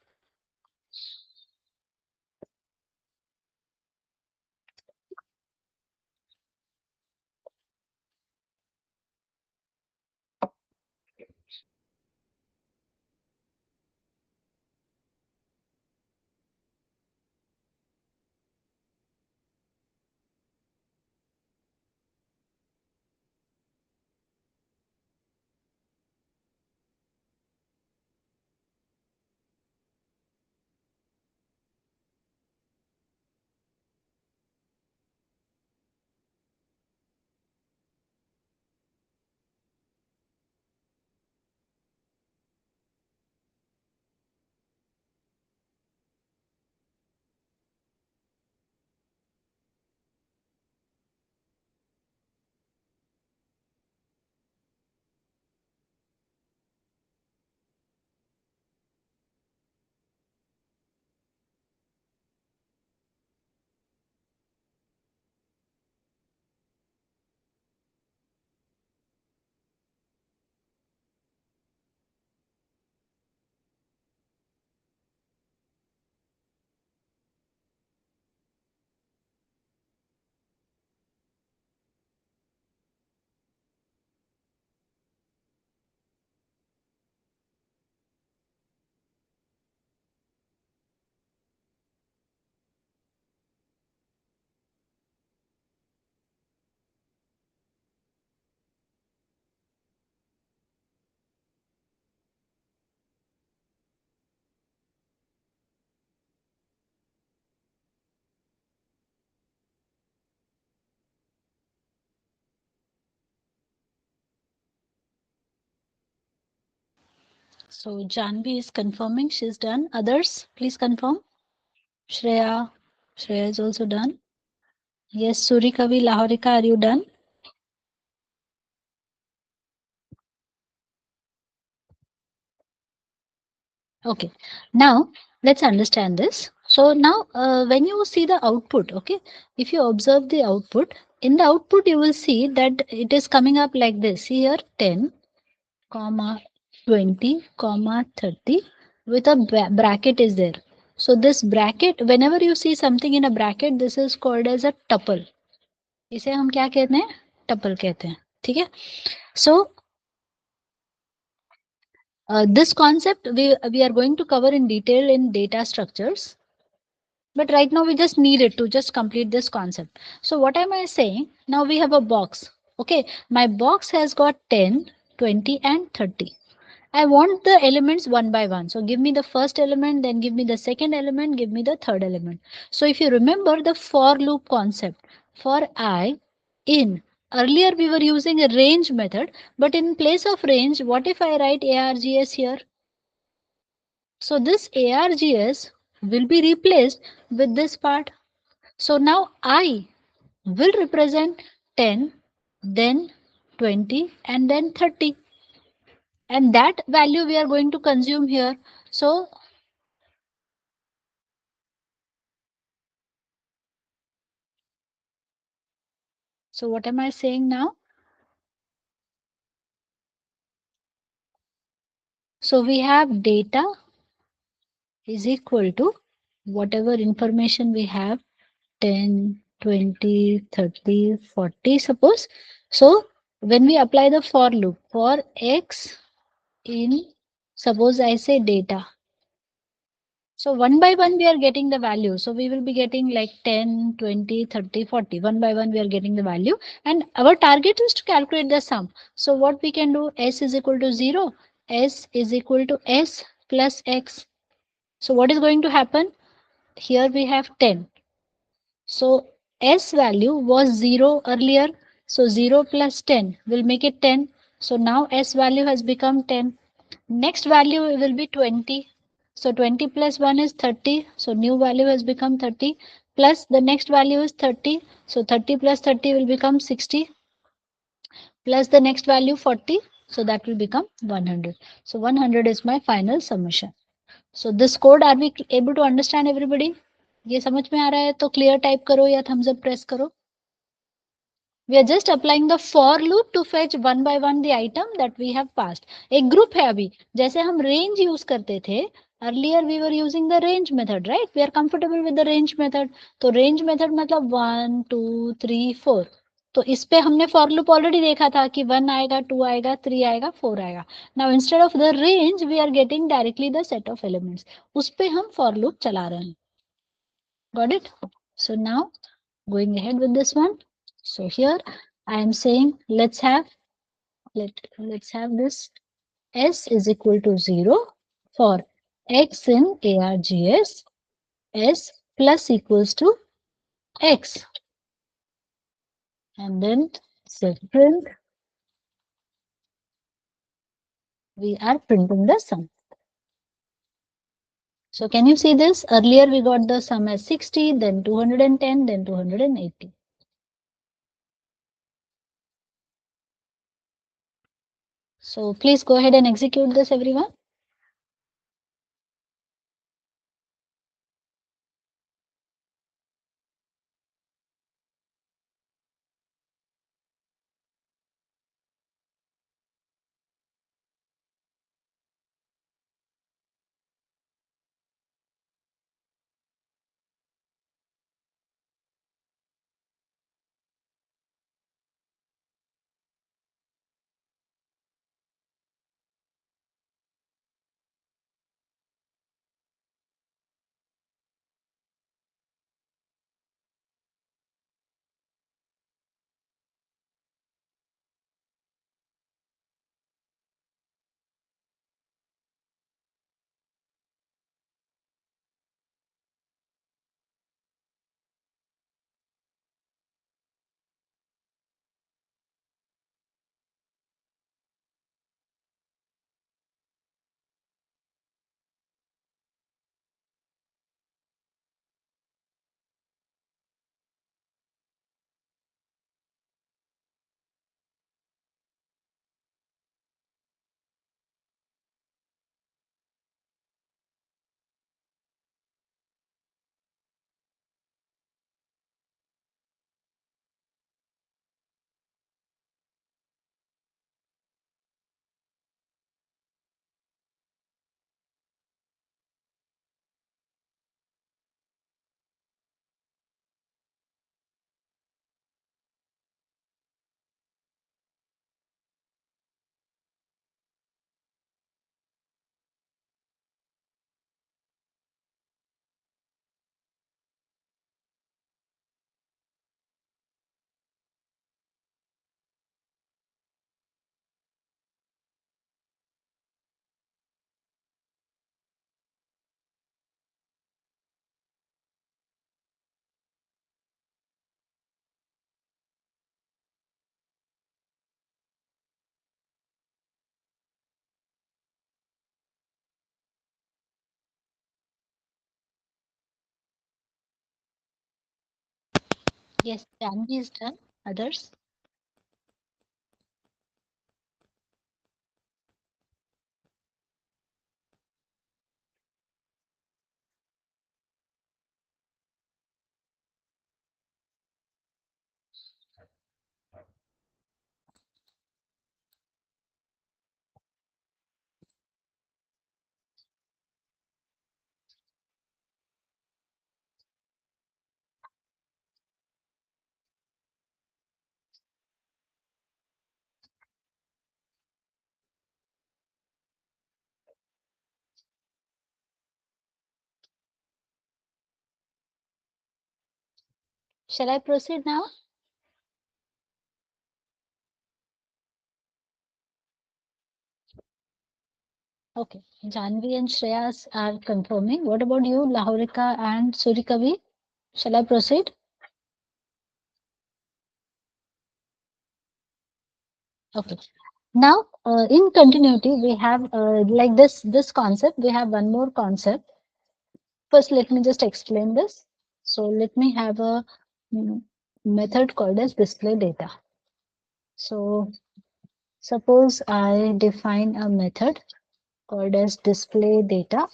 So Janvi is confirming she's done. Others, please confirm. Shreya. Shreya is also done. Yes, Surikavi, Lahorika, are you done? Okay, now let's understand this. So now when you see the output, okay, if you observe the output, in the output you will see that it is coming up like this. Here 10, comma 20, comma 30 with a bracket is there. So this bracket, whenever you see something in a bracket, this is called as a tuple. इसे हम क्या कहते हैं? Tuple कहते हैं. ठीक है? So this concept we are going to cover in detail in data structures. But right now we just need it to just complete this concept. So what am I saying? Now we have a box. Okay, my box has got 10, 20 and 30. I want the elements one by one. So give me the first element, then give me the second element, give me the third element. So if you remember the for loop concept, for I in, earlier we were using a range method, but in place of range, what if I write args here? So this args will be replaced with this part. So now I will represent 10, then 20 and then 30. And that value we are going to consume here. So what am I saying now? So we have data is equal to whatever information we have 10, 20, 30, 40 suppose. So when we apply the for loop for x in suppose I say data. So one by one we are getting the value. So we will be getting like 10, 20, 30, 40. One by one we are getting the value. And our target is to calculate the sum. So what we can do, s is equal to 0. S is equal to s plus x. So what is going to happen? Here we have 10. So s value was 0 earlier. So 0 plus 10 will make it 10. So now s value has become 10. Next value will be 20. So 20 plus 1 is 30. So new value has become 30. Plus the next value is 30. So 30 plus 30 will become 60. Plus the next value 40. So that will become 100. So 100 is my final summation. So this code are we able to understand everybody? ये समझ में आ रहा है तो clear type करो या thumbs up press करो. We are just applying the for loop to fetch one by one the item that we have passed. एक group है अभी. जैसे हम range use करते थे. Earlier we were using the range method, right? We are comfortable with the range method. तो range method मतलब 1, 2, 3, 4. तो इस पे हमने for loop already देखा था कि 1 आएगा, 2 आएगा, 3 आएगा, 4 आएगा. Now instead of the range we are getting directly the set of elements. उस पे हम for loop चला रहे हैं. Got it? So now going ahead with this one. So here I am saying let's have this s is equal to 0 for x in args s plus equals to x and then set print we are printing the sum. So can you see this? Earlier we got the sum as 60, then 210, then 280. So please go ahead and execute this everyone. Yes, Janvi is done. Others? Shall I proceed now? Okay. Janvi and Shreyas are confirming. What about you, Lahorika and Surikavi? Shall I proceed? Okay. Now, in continuity, we have like this concept. We have one more concept. First, let me just explain this. So, let me have a mm, method called as display data. So, suppose I define a method called as display data,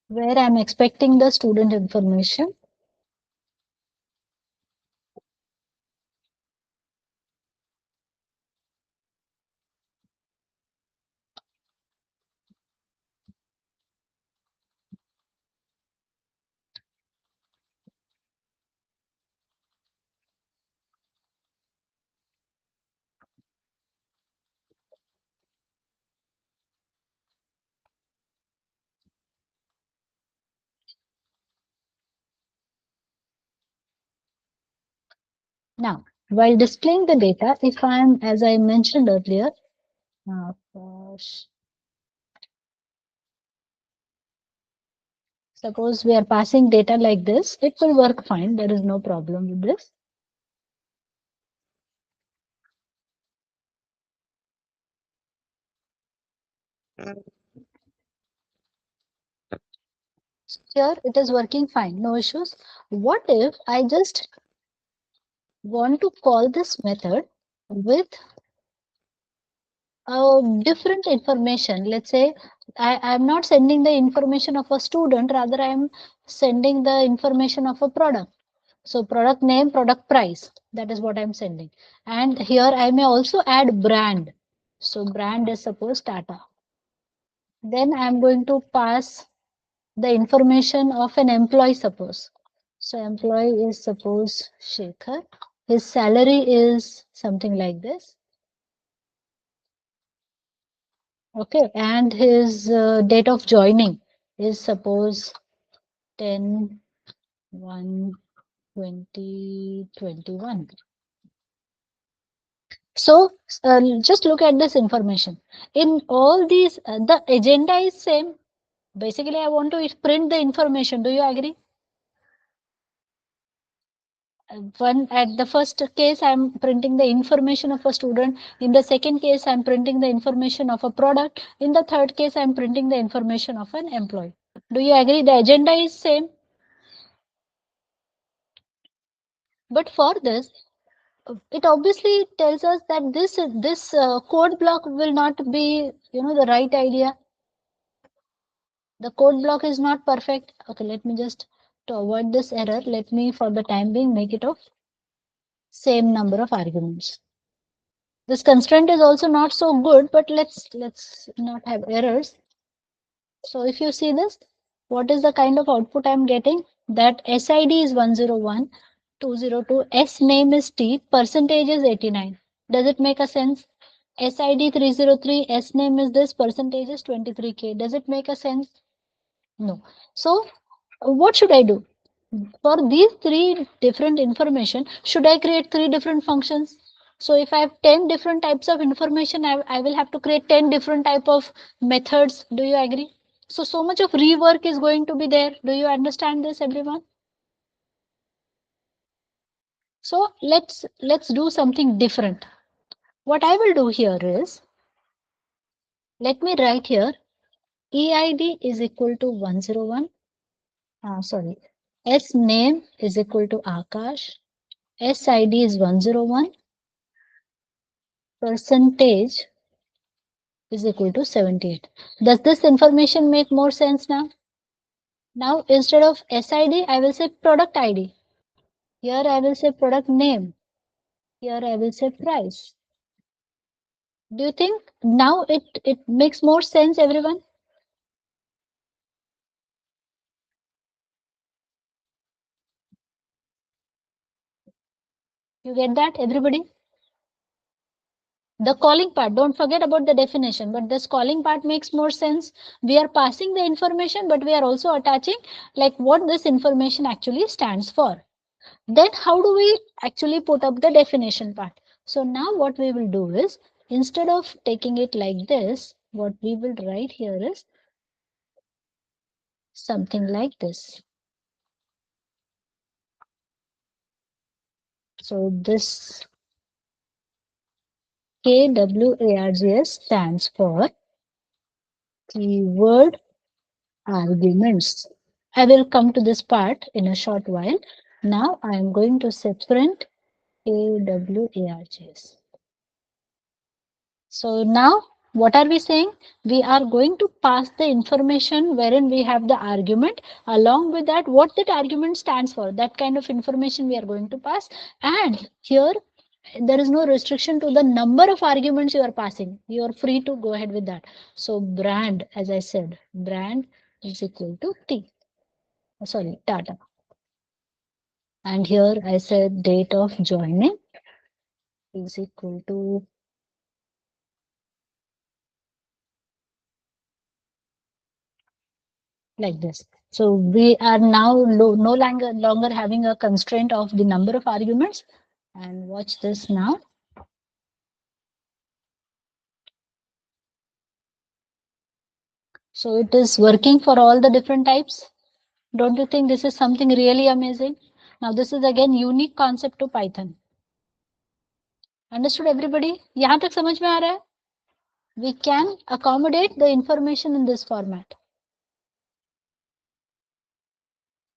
where I'm expecting the student information. Now, while displaying the data, if I'm, as I mentioned earlier, gosh, suppose we are passing data like this, it will work fine. There is no problem with this. Here it is working fine, no issues. What if I just want to call this method with different information? Let's say I'm not sending the information of a student, rather I'm sending the information of a product. So product name, product price, that is what I'm sending. And here I may also add brand. So brand is suppose Tata. Then I'm going to pass the information of an employee, suppose. So employee is suppose Shekhar. His salary is something like this. Okay. And his date of joining is suppose 10/1/2021. So just look at this information. In all these, the agenda is same. Basically, I want to print the information. Do you agree? One at the first case, I'm printing the information of a student. In the second case, I'm printing the information of a product. In the third case, I'm printing the information of an employee. Do you agree? The agenda is same. But for this, it obviously tells us that this code block will not be, the right idea. The code block is not perfect. Okay, let me just, to avoid this error, let me for the time being make it of same number of arguments. This constraint is also not so good, but let's not have errors. So if you see this, what is the kind of output I'm getting? That SID is 101, 202, S name is T, percentage is 89. Does it make a sense? SID 303, S name is this, percentage is 23K. Does it make a sense? No. So what should I do? For these three different information, should I create three different functions? So if I have 10 different types of information, I will have to create 10 different type of methods. Do you agree? So much of rework is going to be there. Do you understand this, everyone? So let's do something different. What I will do here is, let me write here, EID is equal to 101. Sorry, S name is equal to Akash. SID is 101, percentage is equal to 78. Does this information make more sense now? Now instead of SID, I will say product ID. Here I will say product name. Here I will say price. Do you think now it makes more sense, everyone? You get that, everybody? The calling part, don't forget about the definition, but this calling part makes more sense. We are passing the information, but we are also attaching like what this information actually stands for. Then how do we actually put up the definition part? So now what we will do is, instead of taking it like this, what we will write here is something like this. So this KWARGS stands for keyword arguments. I will come to this part in a short while. Now I am going to separate KWARGS. So now what are we saying? We are going to pass the information wherein we have the argument. Along with that, what that argument stands for, that kind of information we are going to pass. And here there is no restriction to the number of arguments you are passing. You are free to go ahead with that. So brand, as I said, brand is equal to T. Sorry, Tata. And here I said date of joining is equal to like this. So we are now no longer having a constraint of the number of arguments. And watch this now. So it is working for all the different types. Don't you think this is something really amazing? Now this is again unique concept to Python. Understood everybody? यहाँ तक समझ में आ रहा है? We can accommodate the information in this format.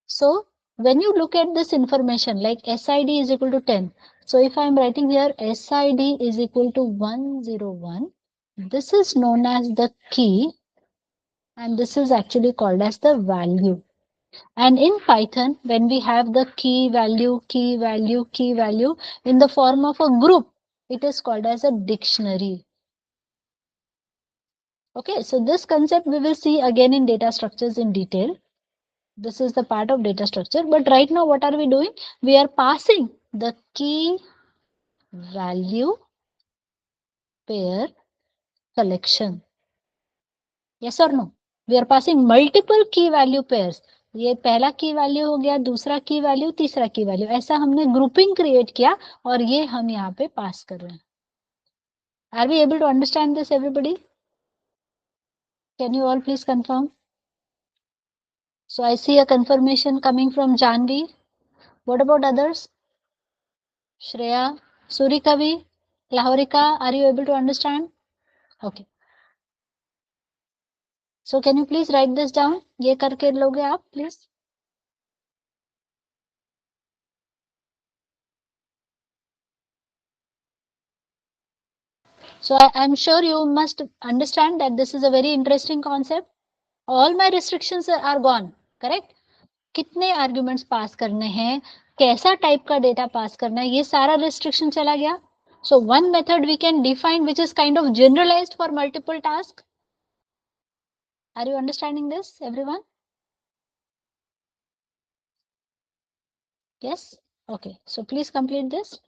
So when you look at this information like SID is equal to 10. So if I am writing here SID is equal to 101, this is known as the key and this is actually called as the value. And in Python, when we have the key value, key value, key value in the form of a group, it is called as a dictionary. Okay, so this concept we will see again in data structures in detail. This is the part of data structure. But right now, what are we doing? We are passing the key value pair collection. Yes or no? We are passing multiple key value pairs. ये पहला की value हो गया, दूसरा की value, तीसरा की value, ऐसा हमने ग्रुपिंग क्रिएट किया और ये हम यहाँ पे पास कर रहे हैं. Are we able to understand this, everybody? Can you all please confirm? So I see a confirmation coming from Janvi. What about others? Shreya, Surikavi, Lahorika, are you able to understand? Okay. So can you please write this down? ये करके लोगे आप, please. So I'm sure you must understand that this is a very interesting concept. All my restrictions are gone, correct? कितने arguments pass करने हैं, कैसा type का data pass करना है, ये सारा restriction चला गया. So one method we can define which is kind of generalized for multiple tasks. Are you understanding this, everyone? Yes? Okay. So please complete this.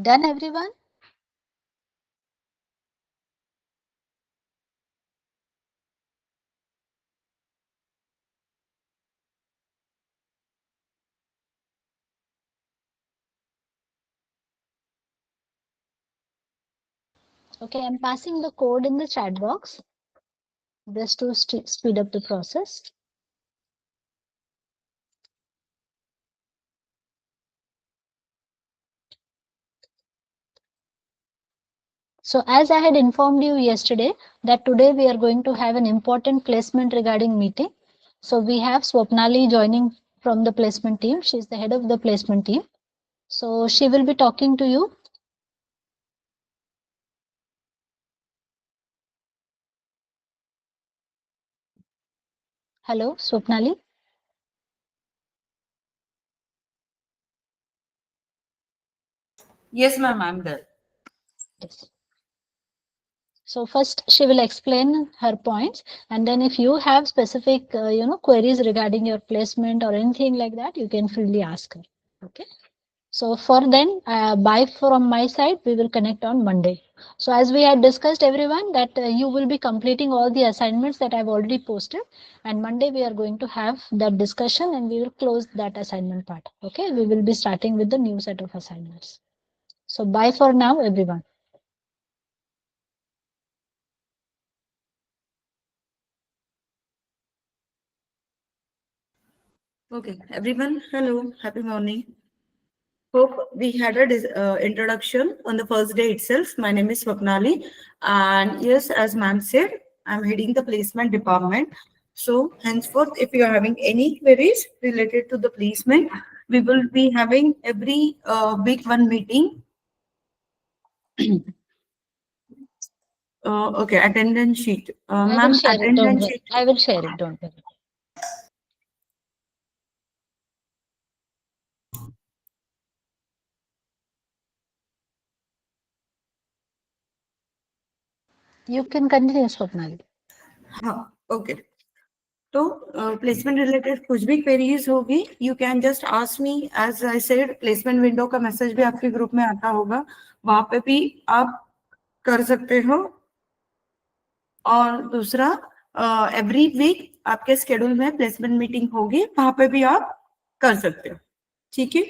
Done, everyone? Okay, I'm passing the code in the chat box just to speed up the process. So as I had informed you yesterday that today we are going to have an important placement regarding meeting. So we have Swapnali joining from the placement team. She's the head of the placement team. So she will be talking to you. Hello, Swapnali. Yes, ma'am, I'm there. Yes. So first she will explain her points, and then if you have specific queries regarding your placement or anything like that, you can freely ask her. Okay. So for then, bye from my side. We will connect on Monday. So as we had discussed, everyone, that you will be completing all the assignments that I've already posted, and Monday we are going to have that discussion, and we will close that assignment part. Okay, we will be starting with the new set of assignments. So bye for now, everyone. Okay, everyone, hello, happy morning. Hope we had a introduction on the first day itself. My name is Swapnali, and yes, as ma'am said, I'm heading the placement department. So, henceforth, if you are having any queries related to the placement, we will be having every week one meeting. Okay, attendance sheet. I will Ma'am, share it. Don't attendance worry. sheet. I will share it. Don't worry. You can continue, Swapnali. हाँ, okay. तो placement related कुछ भी queries होगी you can just ask me as I said placement window का message भी आपके group में आता होगा वहां पे भी आप कर सकते हो और दूसरा एवरी वीक आपके स्केड्यूल में प्लेसमेंट मीटिंग होगी वहां पे भी आप कर सकते हो ठीक है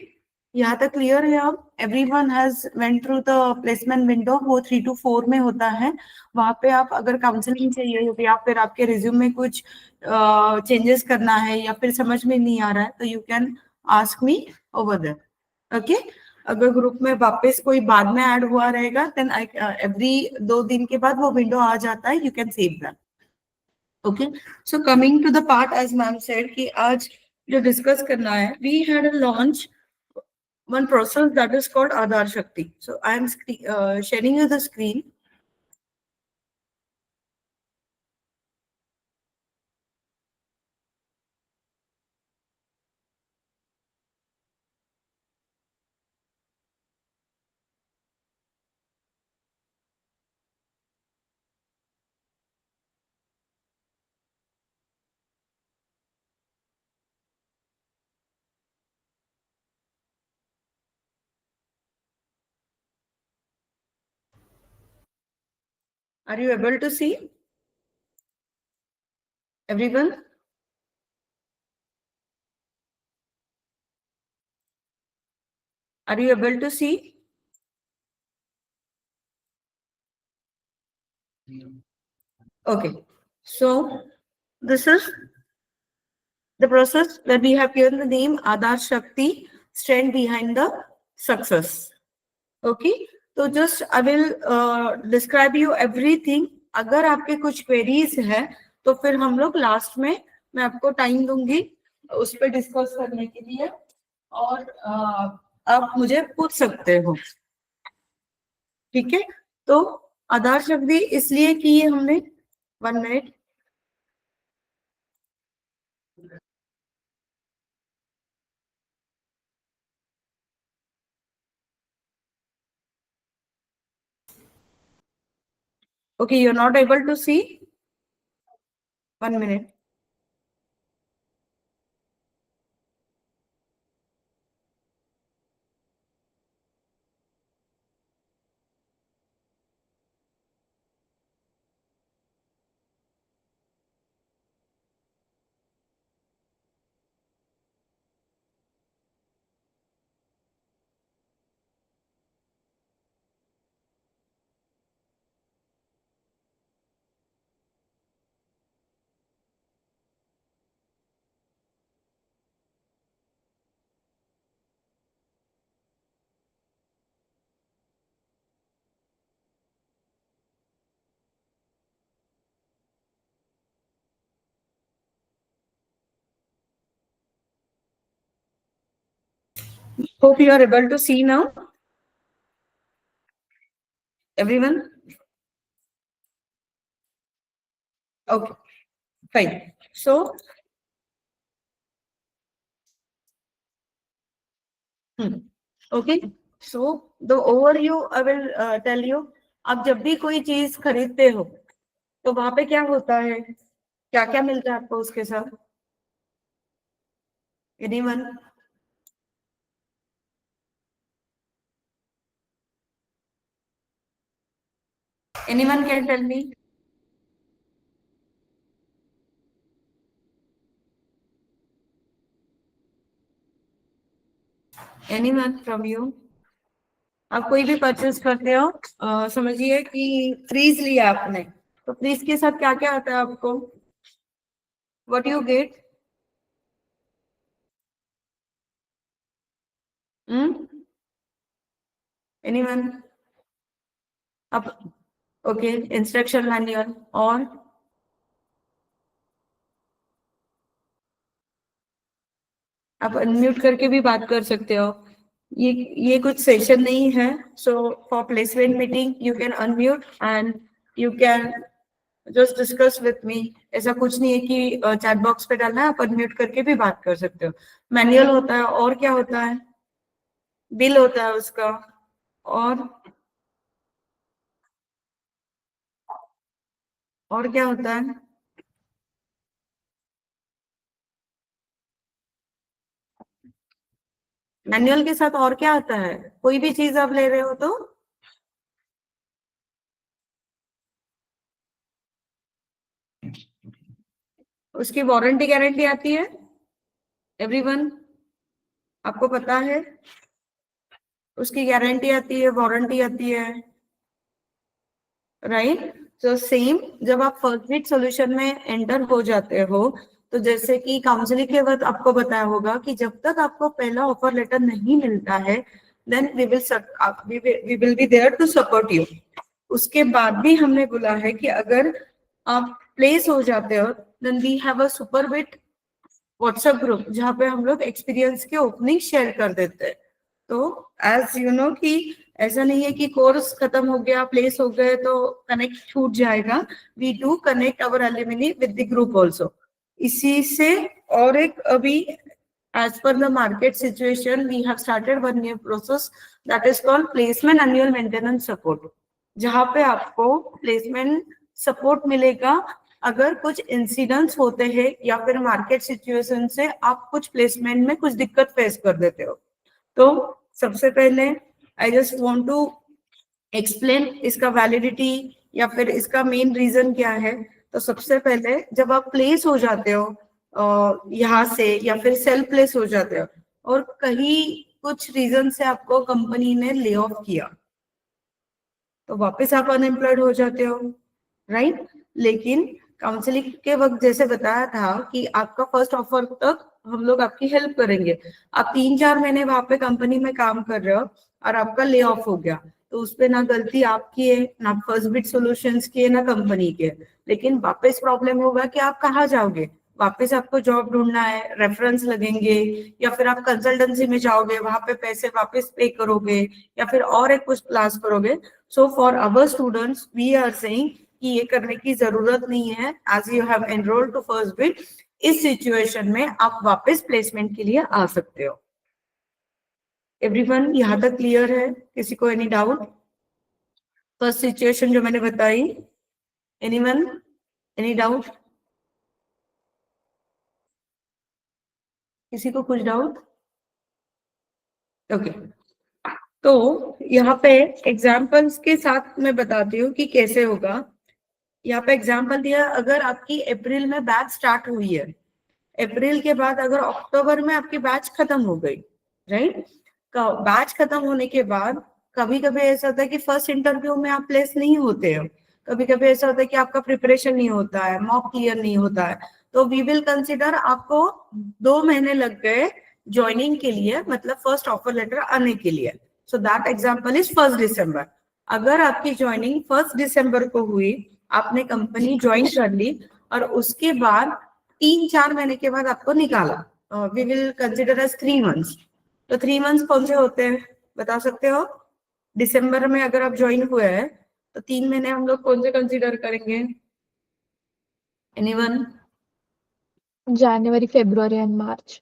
यहाँ तक क्लियर है आप everyone has went through the placement window वो 3 to 4 में होता है वहां पे आप अगर काउंसलिंग चाहिए हो या फिर आपके रिज्यूम में कुछ चेंजेस करना है या फिर समझ में नहीं आ रहा है तो you can ask me over there okay अगर ग्रुप में वापस कोई बाद में ऐड हुआ रहेगा देन आई एवरी 2 दिन के बाद वो विंडो आ जाता है you can save that okay so coming to the part as ma'am said कि आज जो डिस्कस करना है we had a launch one process that is called Aadhar Shakti. So I am sharing you the screen. Are you able to see everyone? Are you able to see? Okay. So this is the process that we have given the name Aadhar Shakti, stand behind the success. Okay. तो just I will describe you everything अगर आपके कुछ queries है तो फिर हम लोग last में मैं आपको टाइम दूंगी उस पर डिस्कस करने के लिए और आप मुझे पूछ सकते हो ठीक है तो आधार शक्ति इसलिए की है हमने 1 minute okay you are not able to see 1 minute Hope you are able to see now, everyone. Okay, fine. So, okay. So the overview I will tell you. आप जब भी कोई चीज खरीदते हो तो वहां पे क्या होता है, क्या क्या मिलता है आपको उसके साथ? Anyone? Anyone can tell me? Anyone from you? आप कोई भी परचेस करते हो, समझिए कि फ्रीज लिया आपने, तो फ्रीज के साथ क्या क्या आता है आपको? What you get? एनीवन? आप? Okay, instruction manual. और आप अनम्यूट करके भी बात कर सकते हो। ये ये कुछ सेशन नहीं है, so for placement meeting you can unmute and you can just discuss with me. ऐसा कुछ नहीं है कि चैट बॉक्स पे डालना है, आप अनम्यूट करके भी बात कर सकते हो। मैनुअल होता है, और क्या होता है? बिल होता है उसका। और क्या होता है? मैनुअल के साथ और क्या आता है? कोई भी चीज आप ले रहे हो तो उसकी वारंटी गारंटी आती है। एवरीवन, आपको पता है उसकी गारंटी आती है, वारंटी आती है, राइट? तो सेम जब आप फर्स्ट सॉल्यूशन में एंटर हो जाते हो, तो जैसे कि काउंसलिंग के वक्त आपको बताया होगा कि जब तक आपको पहला ऑफर लेटर नहीं मिलता है, then we will be there to support you. उसके बाद भी हमने बोला है कि अगर आप प्लेस हो जाते हो, then we have a super bit WhatsApp group, जहाँ पे हम लोग एक्सपीरियंस के ओपनिंग शेयर कर देते हैं। तो एज यू नो कि ऐसा नहीं है कि कोर्स खत्म हो गया, प्लेस हो गए तो कनेक्ट छूट जाएगा। We do connect our alumni with the group also. इसी से और एक अभी as per the market situation we have started one new process that is called placement annual maintenance support, जहाँ पे आपको प्लेसमेंट सपोर्ट मिलेगा अगर कुछ इंसिडेंट्स होते हैं या फिर मार्केट सिचुएशन से आप कुछ प्लेसमेंट में कुछ दिक्कत फेस कर देते हो। तो सबसे पहले I just want to explain इसका वैलिडिटी या फिर इसका मेन रीजन क्या है। तो सबसे पहले जब आप प्लेस हो जाते हो यहाँ से या फिर सेल्फ प्लेस हो जाते हो और कहीं कुछ रीजन से आपको कंपनी ने ले ऑफ किया, तो वापस आप अनएम्प्लॉयड हो जाते हो, राइट? लेकिन काउंसलिंग के वक्त जैसे बताया था कि आपका फर्स्ट ऑफर तक हम लोग आपकी हेल्प करेंगे। आप 3-4 महीने वहां पे कंपनी में काम कर रहे हो और आपका ले ऑफ हो गया, तो उस पे ना गलती आपकी है, ना फर्स्ट बिट सॉल्यूशंस की है, ना कंपनी की है। लेकिन वापस प्रॉब्लम होगा कि आप कहाँ जाओगे, वापस आपको जॉब ढूंढना है, रेफरेंस लगेंगे, या फिर आप कंसल्टेंसी में जाओगे, वहां पे पैसे वापस पे करोगे, या फिर और एक कुछ क्लास करोगे। So for our students we are saying कि ये करने की जरूरत नहीं है, as you have enrolled to first bit. इस सिचुएशन में आप वापस प्लेसमेंट के लिए आ सकते हो। एवरीवन, यहाँ तक क्लियर है? किसी को एनी डाउट? फर्स्ट सिचुएशन जो मैंने बताई, एनीवन, एनी डाउट? किसी को कुछ डाउट? ओके, तो यहाँ पे एग्जाम्पल्स के साथ मैं बताती हूँ कि कैसे होगा। यहाँ पे एग्जाम्पल दिया, अगर आपकी अप्रैल में बैच स्टार्ट हुई है, अप्रैल के बाद अगर अक्टूबर में आपकी बैच खत्म हो गई, राइट? बैच खत्म होने के बाद कभी कभी ऐसा होता है कि फर्स्ट इंटरव्यू में आप प्लेस नहीं होते हो, कभी कभी ऐसा होता है कि आपका प्रिपरेशन नहीं होता है, मॉक क्लियर नहीं होता है, तो वी विल कंसिडर आपको 2 महीने लग गए ज्वाइनिंग के लिए, मतलब फर्स्ट ऑफर लेटर आने के लिए। सो दैट एग्जाम्पल इज 1 दिसंबर। अगर आपकी ज्वाइनिंग 1 दिसंबर को हुई, आपने कंपनी ज्वाइन कर ली और उसके बाद 3-4 महीने के बाद आपको निकाला, we will consider as 3 months. तो 3 मंथ्स कौन से होते हैं बता सकते हो? दिसंबर में अगर आप ज्वाइन हुए हैं तो 3 महीने हम लोग कौन से कंसीडर करेंगे? Anyone? January, February, and March.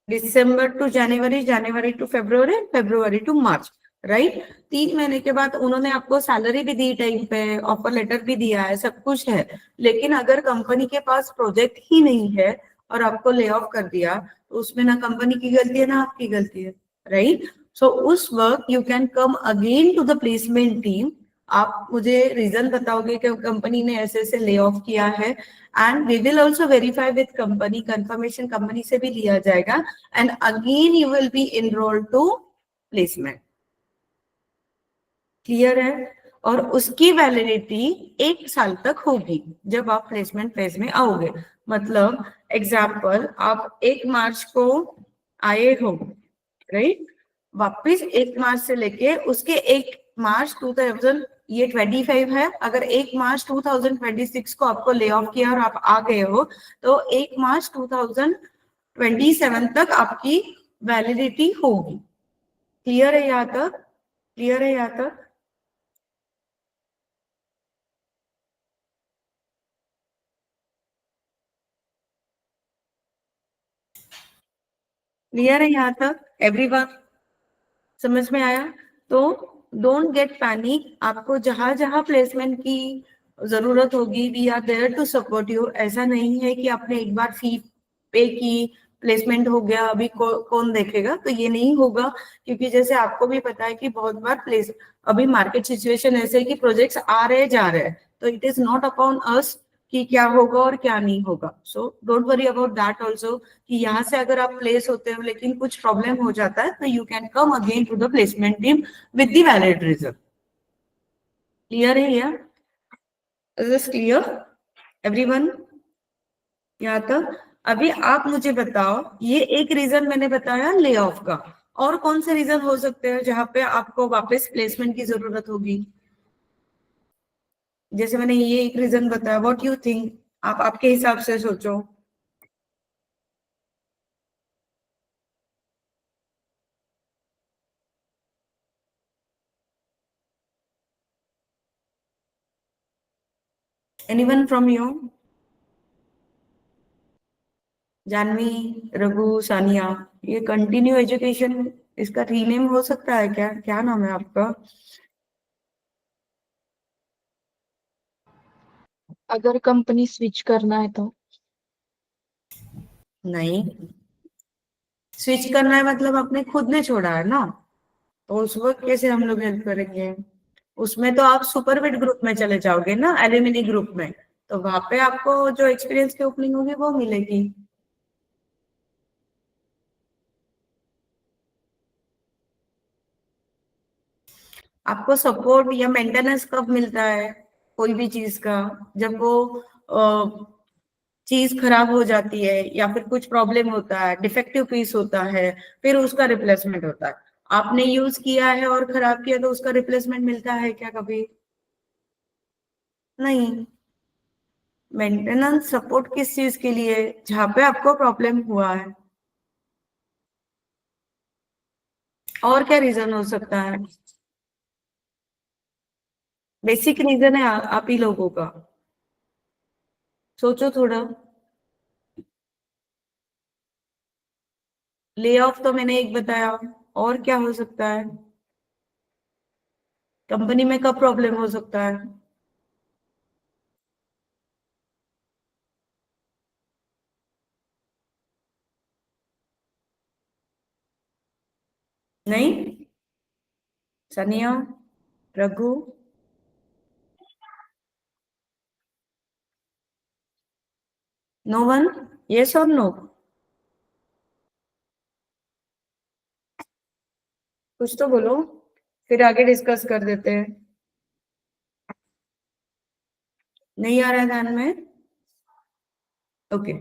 December to January, January to February, February to March, right? 3 महीने के बाद उन्होंने आपको सैलरी भी दी टाइम पे, ऑफर लेटर भी दिया है, सब कुछ है, लेकिन अगर कंपनी के पास प्रोजेक्ट ही नहीं है और आपको ले ऑफ कर दिया, तो उसमें ना कंपनी की गलती है ना आपकी गलती है, राइट? सो उस वक्त you can come again to the placement team. आप मुझे रीजन बताओगे कि कंपनी ने ऐसे ऐसे ले ऑफ किया है, and we will also verify with company, confirmation company से भी लिया जाएगा, and again you will be enrolled to placement. Clear है? और उसकी वैलिडिटी 1 साल तक होगी जब आप प्लेसमेंट फेज में आओगे। मतलब एग्जाम्पल, आप 1 मार्च को आए हो, राइट? वापिस 1 मार्च से लेके उसके 1 मार्च 2000, ये 25 है, अगर 1 मार्च 2026 को आपको ले ऑफ किया और आप आ गए हो, तो 1 मार्च 2027 तक आपकी वैलिडिटी होगी। क्लियर है यहाँ तक? क्लियर है यहाँ तक? क्लियर है यहाँ तक एवरीवन? समझ में आया? तो डोंट गेट पैनिक, आपको जहां जहां प्लेसमेंट की जरूरत होगी we are there to support you. ऐसा नहीं है कि आपने एक बार फी पे की, प्लेसमेंट हो गया, अभी कौन देखेगा, तो ये नहीं होगा। क्योंकि जैसे आपको भी पता है कि बहुत बार अभी मार्केट सिचुएशन ऐसे है कि प्रोजेक्ट्स आ रहे जा रहे हैं, तो it is not upon us कि क्या होगा और क्या नहीं होगा। So don't worry about that also, कि यहाँ से अगर आप प्लेस होते हो लेकिन कुछ प्रॉब्लम हो जाता है, तो you can come again to the placement team with the valid reason. Clear है? या इज दिस क्लियर एवरीवन यहाँ तक? अभी आप मुझे बताओ, ये एक रीजन मैंने बताया ले ऑफ का, और कौन से रीजन हो सकते हैं जहां पे आपको वापस प्लेसमेंट की जरूरत होगी? जैसे मैंने ये एक रीजन बताया, व्हाट यू थिंक, आप आपके हिसाब से सोचो। Anyone from you? Janhvi, Raghu, Sania, ये कंटिन्यू एजुकेशन, इसका रीनेम हो सकता है क्या? क्या नाम है आपका? अगर कंपनी स्विच करना है तो? नहीं, स्विच करना है मतलब आपने खुद ने छोड़ा है ना, तो उस वक्त कैसे हम लोग हेल्प करेंगे? उसमें तो आप सुपरविट ग्रुप में चले जाओगे ना, एल्यूमिनी ग्रुप में, तो वहां पे आपको जो एक्सपीरियंस की ओपनिंग होगी वो मिलेगी। आपको सपोर्ट या मेंटेनेंस कब मिलता है कोई भी चीज का? जब वो चीज खराब हो जाती है या फिर कुछ प्रॉब्लम होता है, डिफेक्टिव पीस होता है, फिर उसका रिप्लेसमेंट होता है। आपने यूज किया है और खराब किया तो उसका रिप्लेसमेंट मिलता है क्या कभी? नहीं। मेंटेनेंस सपोर्ट किस चीज के लिए? जहां पे आपको प्रॉब्लम हुआ है। और क्या रीजन हो सकता है? बेसिक रीजन है आप ही लोगों का, सोचो थोड़ा। ले ऑफ तो मैंने एक बताया, और क्या हो सकता है? कंपनी में कब प्रॉब्लम हो सकता है? नहीं? सनिया, रघु, नो वन? यस और नो? कुछ तो बोलो, फिर आगे डिस्कस कर देते हैं। नहीं आ रहा है ध्यान में? ओके,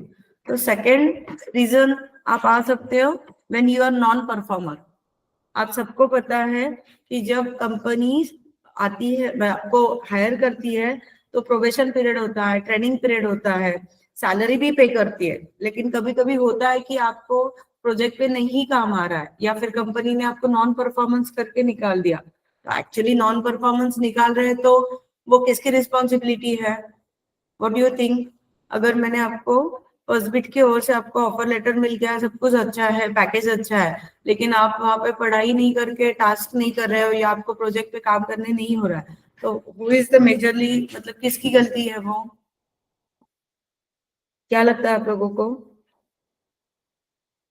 तो सेकंड रीजन आप आ सकते हो, when you are non performer. आप सबको पता है कि जब कंपनी आती है, आपको हायर करती है, तो प्रोबेशन पीरियड होता है, ट्रेनिंग पीरियड होता है, सैलरी भी पे करती है, लेकिन कभी कभी होता है कि आपको प्रोजेक्ट पे नहीं काम आ रहा है, या फिर कंपनी ने आपको नॉन परफॉर्मेंस करके निकाल दिया, तो एक्चुअली नॉन परफॉर्मेंस निकाल रहे हैं तो वो किसकी रिस्पॉन्सिबिलिटी है? What do you think? अगर मैंने आपको फर्स्टबिट की ओर से आपको ऑफर लेटर मिल गया, सब कुछ अच्छा है, पैकेज अच्छा है, लेकिन आप वहां पे पढ़ाई नहीं करके टास्क नहीं कर रहे हो, या आपको प्रोजेक्ट पे काम करने नहीं हो रहा है, तो हु इज द मेजरली, मतलब किसकी गलती है वो? क्या लगता है आप लोगों को,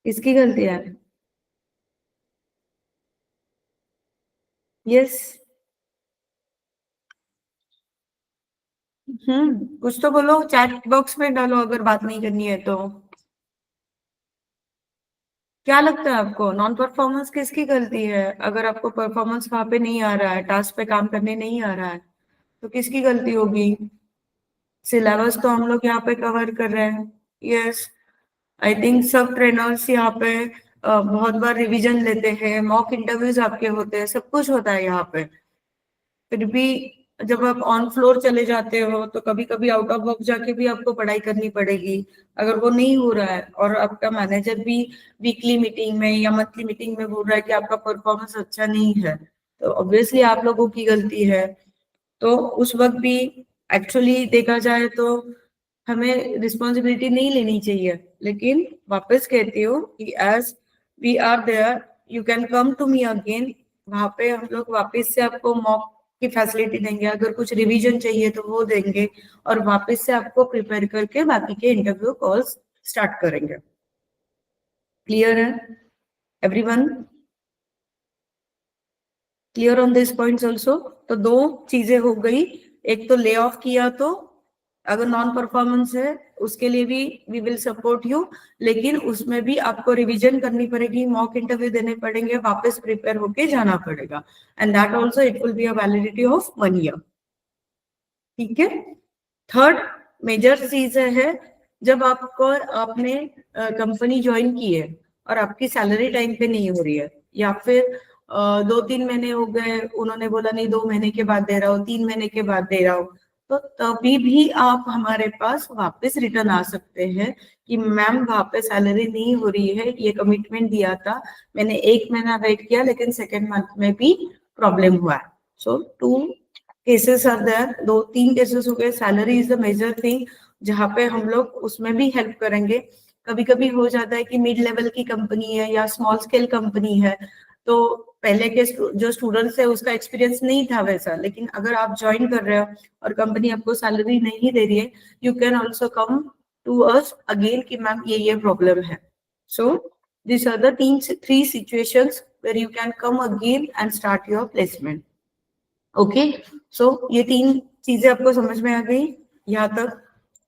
किसकी गलती है? यस। कुछ तो बोलो, चैट बॉक्स में डालो अगर बात नहीं करनी है तो। क्या लगता है आपको, नॉन परफॉर्मेंस किसकी गलती है? अगर आपको परफॉर्मेंस वहां पे नहीं आ रहा है, टास्क पे काम करने नहीं आ रहा है, तो किसकी गलती होगी? सिलेबस तो हम लोग यहाँ पे कवर कर रहे हैं। यस, आई थिंक सब ट्रेनर्स यहाँ पे बहुत बार रिवीजन लेते हैं, मॉक इंटरव्यूज आपके होते हैं, सब कुछ होता है यहाँ पे। फिर भी जब आप ऑन फ्लोर चले जाते हो तो कभी कभी आउट ऑफ वर्क जाके भी आपको पढ़ाई करनी पड़ेगी। अगर वो नहीं हो रहा है और आपका मैनेजर भी वीकली मीटिंग में या मंथली मीटिंग में बोल रहा है कि आपका परफॉर्मेंस अच्छा नहीं है, तो ऑब्वियसली आप लोगों की गलती है। तो उस वक्त भी एक्चुअली देखा जाए तो हमें रिस्पॉन्सिबिलिटी नहीं लेनी चाहिए, लेकिन वापस कहती हूँ कि as we are there, you can come to me again. वहां पे हम लोग वापस से आपको मॉक की फैसिलिटी देंगे, अगर कुछ रिवीजन चाहिए तो वो देंगे, और वापस से आपको प्रिपेयर करके बाकी के इंटरव्यू कॉल्स स्टार्ट करेंगे। क्लियर है everyone? Clear on this points also? तो दो चीजें हो गई, एक तो ले ऑफ किया, तो अगर नॉन परफॉर्मेंस है उसके लिए भी वी विल सपोर्ट यू, लेकिन उसमें भी आपको रिवीजन करनी पड़ेगी, मॉक इंटरव्यू देने पड़ेंगे, वापस प्रिपेयर होके जाना पड़ेगा, and that also it will be a validity of 1 year. ठीक है। थर्ड मेजर चीज है, जब आपको आपने कंपनी ज्वाइन की है और आपकी सैलरी टाइम पे नहीं हो रही है, या फिर 2-3 महीने हो गए, उन्होंने बोला नहीं 2 महीने के बाद दे रहा हूँ, 3 महीने के बाद दे रहा हूँ, तो तभी भी आप हमारे पास वापस रिटर्न आ सकते हैं कि मैम वहां पे सैलरी नहीं हो रही है, ये कमिटमेंट दिया था, मैंने 1 महीना वेट किया लेकिन सेकेंड मंथ में भी प्रॉब्लम हुआ है। So two cases are there, 2-3 cases हो गए। Salary is the major thing जहाँ पे हम लोग उसमें भी हेल्प करेंगे। कभी कभी हो जाता है कि मिड लेवल की कंपनी है या स्मॉल स्केल कंपनी है, तो पहले के जो स्टूडेंट्स है उसका एक्सपीरियंस नहीं था वैसा, लेकिन अगर आप ज्वाइन कर रहे हो और कंपनी आपको सैलरी नहीं दे रही है, you can also come to us again कि मैम ये प्रॉब्लम है। So this are the 3 situations where you can come again and start your placement. Okay, so ये 3 चीजें आपको समझ में आ गई यहाँ तक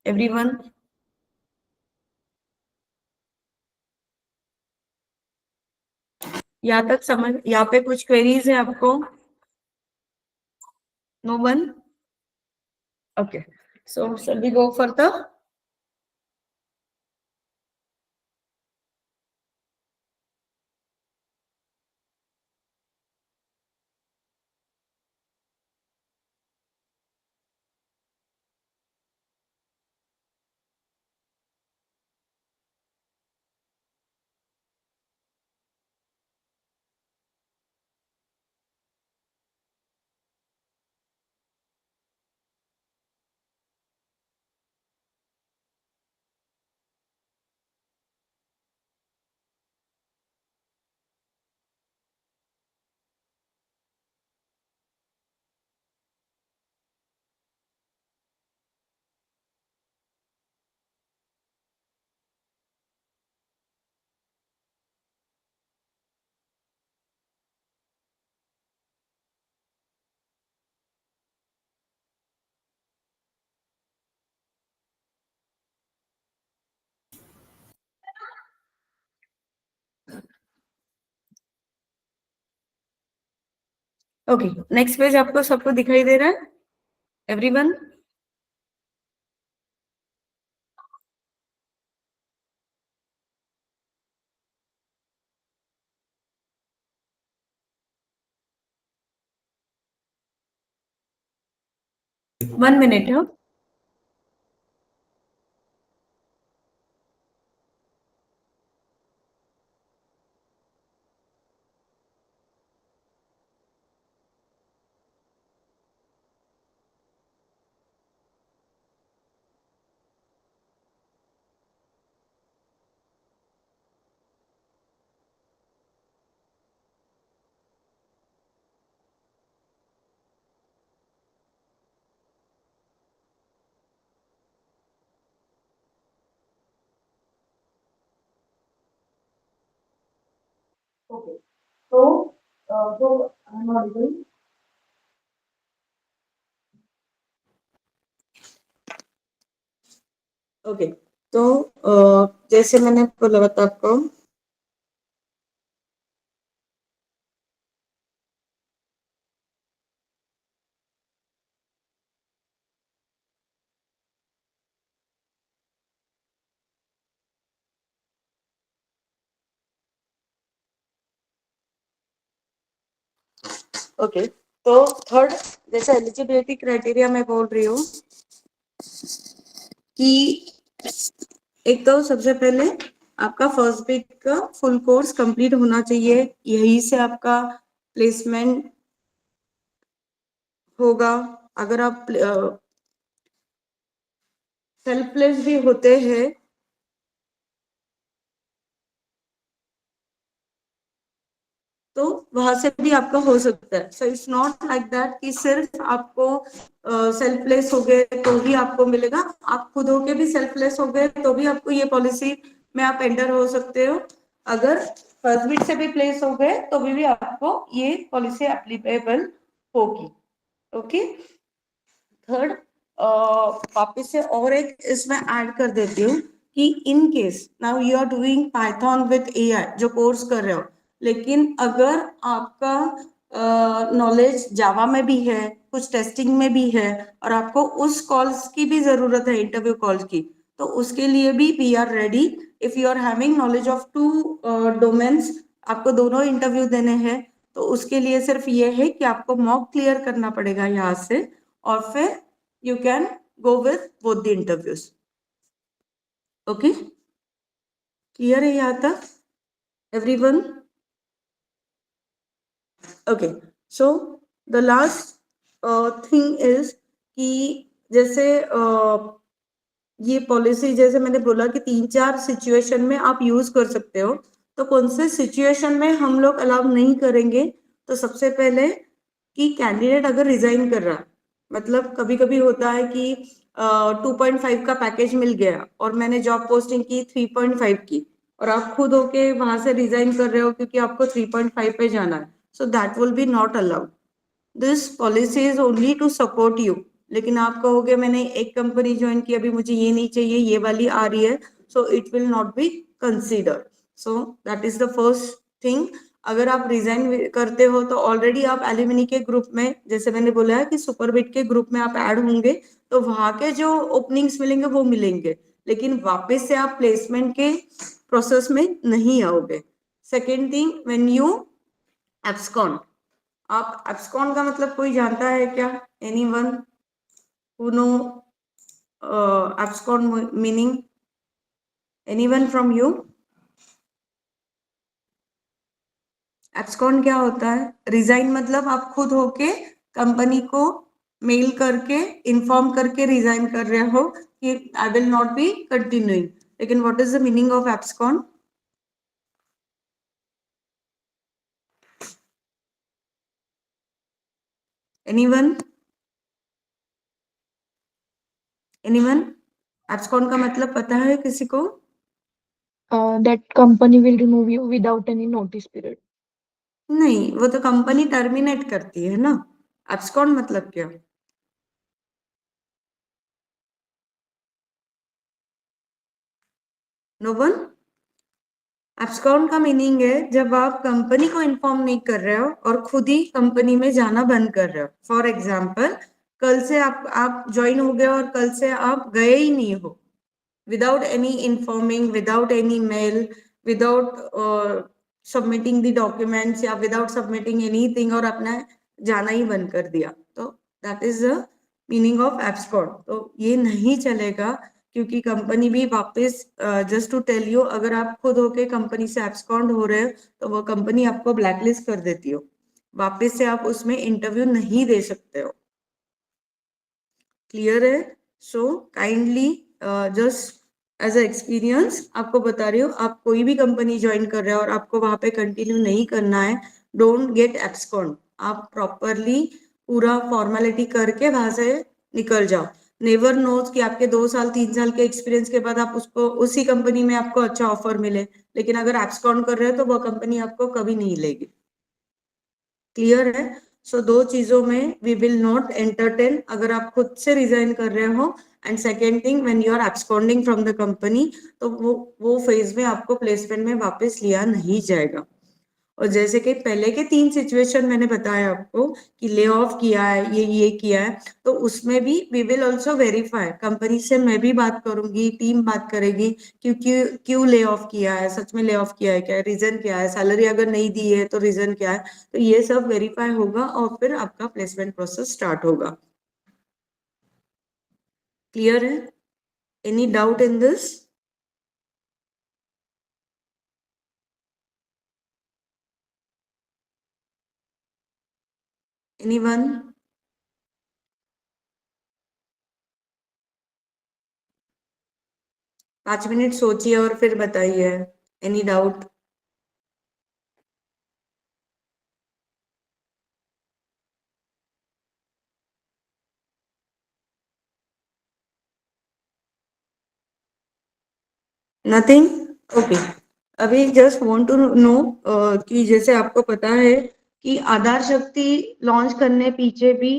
एवरीवन? यहाँ तक समझ, यहाँ पे कुछ क्वेरीज है आपको? No one? Okay, so shall we go for the okay, next page आपको सबको दिखाई दे रहा है एवरीवन? वन मिनट है। ओके, तो आई एम ऑडिबल? ओके, तो जैसे मैंने बोला था आपको, ओके, तो थर्ड, जैसे एलिजिबिलिटी क्राइटेरिया मैं बोल रही हूँ कि एक तो सबसे पहले आपका फर्स्ट बिट का फुल कोर्स कंप्लीट होना चाहिए, यही से आपका प्लेसमेंट होगा। अगर आप सेल्फ प्लेस भी होते हैं तो वहां से भी आपका हो सकता है। So it's not like that कि सिर्फ आपको सेल्फ प्लेस हो गए तो भी आपको मिलेगा, आप खुद होके भी सेल्फ प्लेस हो गए तो भी आपको ये पॉलिसी में आप एंटर हो सकते हो। अगर फर्स्ट बिट से भी प्लेस हो गए तो भी आपको ये पॉलिसी एप्लीकेबल होगी। ओके, थर्ड, वापस से और एक इसमें ऐड कर देती हूँ कि in case now you are doing Python with AI जो कोर्स कर रहे हो, लेकिन अगर आपका नॉलेज जावा में भी है, कुछ टेस्टिंग में भी है और आपको उस कॉल्स की भी जरूरत है, इंटरव्यू कॉल्स की, तो उसके लिए भी we are ready. If you are having knowledge of two domains, आपको दोनों इंटरव्यू देने हैं, तो उसके लिए सिर्फ ये है कि आपको मॉक क्लियर करना पड़ेगा यहाँ से और फिर you can go with both the interviews. Okay, clear है यहाँ तक everyone? Okay, so the last thing is कि जैसे ये पॉलिसी जैसे मैंने बोला कि 3-4 सिचुएशन में आप यूज कर सकते हो, तो कौन से सिचुएशन में हम लोग अलाउ नहीं करेंगे? तो सबसे पहले कि कैंडिडेट अगर रिजाइन कर रहा है, मतलब कभी कभी होता है कि 2.5 का पैकेज मिल गया और मैंने जॉब पोस्टिंग की 3.5 की और आप खुद होके वहां से रिजाइन कर रहे हो क्योंकि आपको 3.5 पे जाना है, so that will be not allowed. This policy is only to support you. लेकिन आप कहोगे मैंने एक कंपनी ज्वाइन की, अभी मुझे ये नहीं चाहिए, ये वाली आ रही है, so it will not B consider. So that is the first thing. अगर आप रिजाइन करते हो तो ऑलरेडी आप एल्यूमिनी के ग्रुप में, जैसे मैंने बोला है कि सुपरबिट के ग्रुप में आप ऐड होंगे, तो वहां के जो ओपनिंग्स मिलेंगे वो मिलेंगे, लेकिन वापस से आप प्लेसमेंट के प्रोसेस में नहीं आओगे। Second thing, when you abscond, आप एब्सकॉन का मतलब कोई जानता है क्या? Anyone who know abscond meaning? Anyone from you? Abscond क्या होता है? रिजाइन मतलब आप खुद होके कंपनी को मेल करके इन्फॉर्म करके रिजाइन कर रहे हो कि I will not be continuing. लेकिन what is the meaning of abscond? Anyone? Anyone? Abscond का मतलब पता है किसी को? That company will remove you without any notice period. नहीं, वो तो कंपनी टर्मिनेट करती है ना। एब्सकॉन मतलब क्या? No one? एब्सकॉन का मीनिंग है जब आप कंपनी को इन्फॉर्म नहीं कर रहे हो और खुद ही कंपनी में जाना बंद कर रहे हो। फॉर एग्जाम्पल, कल से आप ज्वाइन हो गए और कल से आप गए ही नहीं हो, without any informing, without any mail, without submitting the documents या without submitting anything, और अपना जाना ही बंद कर दिया, तो that is the meaning of abscond। तो ये नहीं चलेगा क्योंकि कंपनी भी वापस, जस्ट टू टेल यू, अगर आप खुद होके कंपनी से एब्सकॉन्ड हो रहे हो तो वो कंपनी आपको ब्लैकलिस्ट कर देती हो, वापस से आप उसमें इंटरव्यू नहीं दे सकते हो। क्लियर है? So kindly just as a experience आपको बता रही हूँ, आप कोई भी कंपनी ज्वाइन कर रहे हो और आपको वहां पे कंटिन्यू नहीं करना है, डोंट गेट एब्सकॉन्ड। आप प्रॉपरली पूरा फॉर्मेलिटी करके वहां से निकल जाओ। नेवर नोज कि आपके 2 साल 3 साल के एक्सपीरियंस के बाद आप उसको उसी कंपनी में आपको अच्छा ऑफर मिले, लेकिन अगर एब्सकॉन्ड कर रहे हो तो वो कंपनी आपको कभी नहीं लेगी। क्लियर है? सो दो चीजों में वी विल नॉट एंटरटेन अगर आप खुद से रिजाइन कर रहे हो, and second thing when you are absconding from the company, तो वो फेज में आपको प्लेसमेंट में वापस लिया नहीं जाएगा। और जैसे कि पहले के 3 सिचुएशन मैंने बताया आपको कि ले ऑफ किया है, ये किया है, तो उसमें भी we will also verify, company से मैं भी बात करूंगी, टीम बात करेगी, क्योंकि क्यों ले ऑफ किया है, सच में ले ऑफ किया है क्या, रीजन क्या है, सैलरी अगर नहीं दी है तो रीजन क्या है, तो ये सब वेरीफाई होगा और फिर आपका प्लेसमेंट प्रोसेस स्टार्ट होगा। क्लियर है? Any doubt in this? Anyone? 5 minute सोचिए और फिर बताइए। Any doubt? नथिंग? ओके। अभी जस्ट वांट टू नो कि जैसे आपको पता है कि आधार शक्ति लॉन्च करने पीछे भी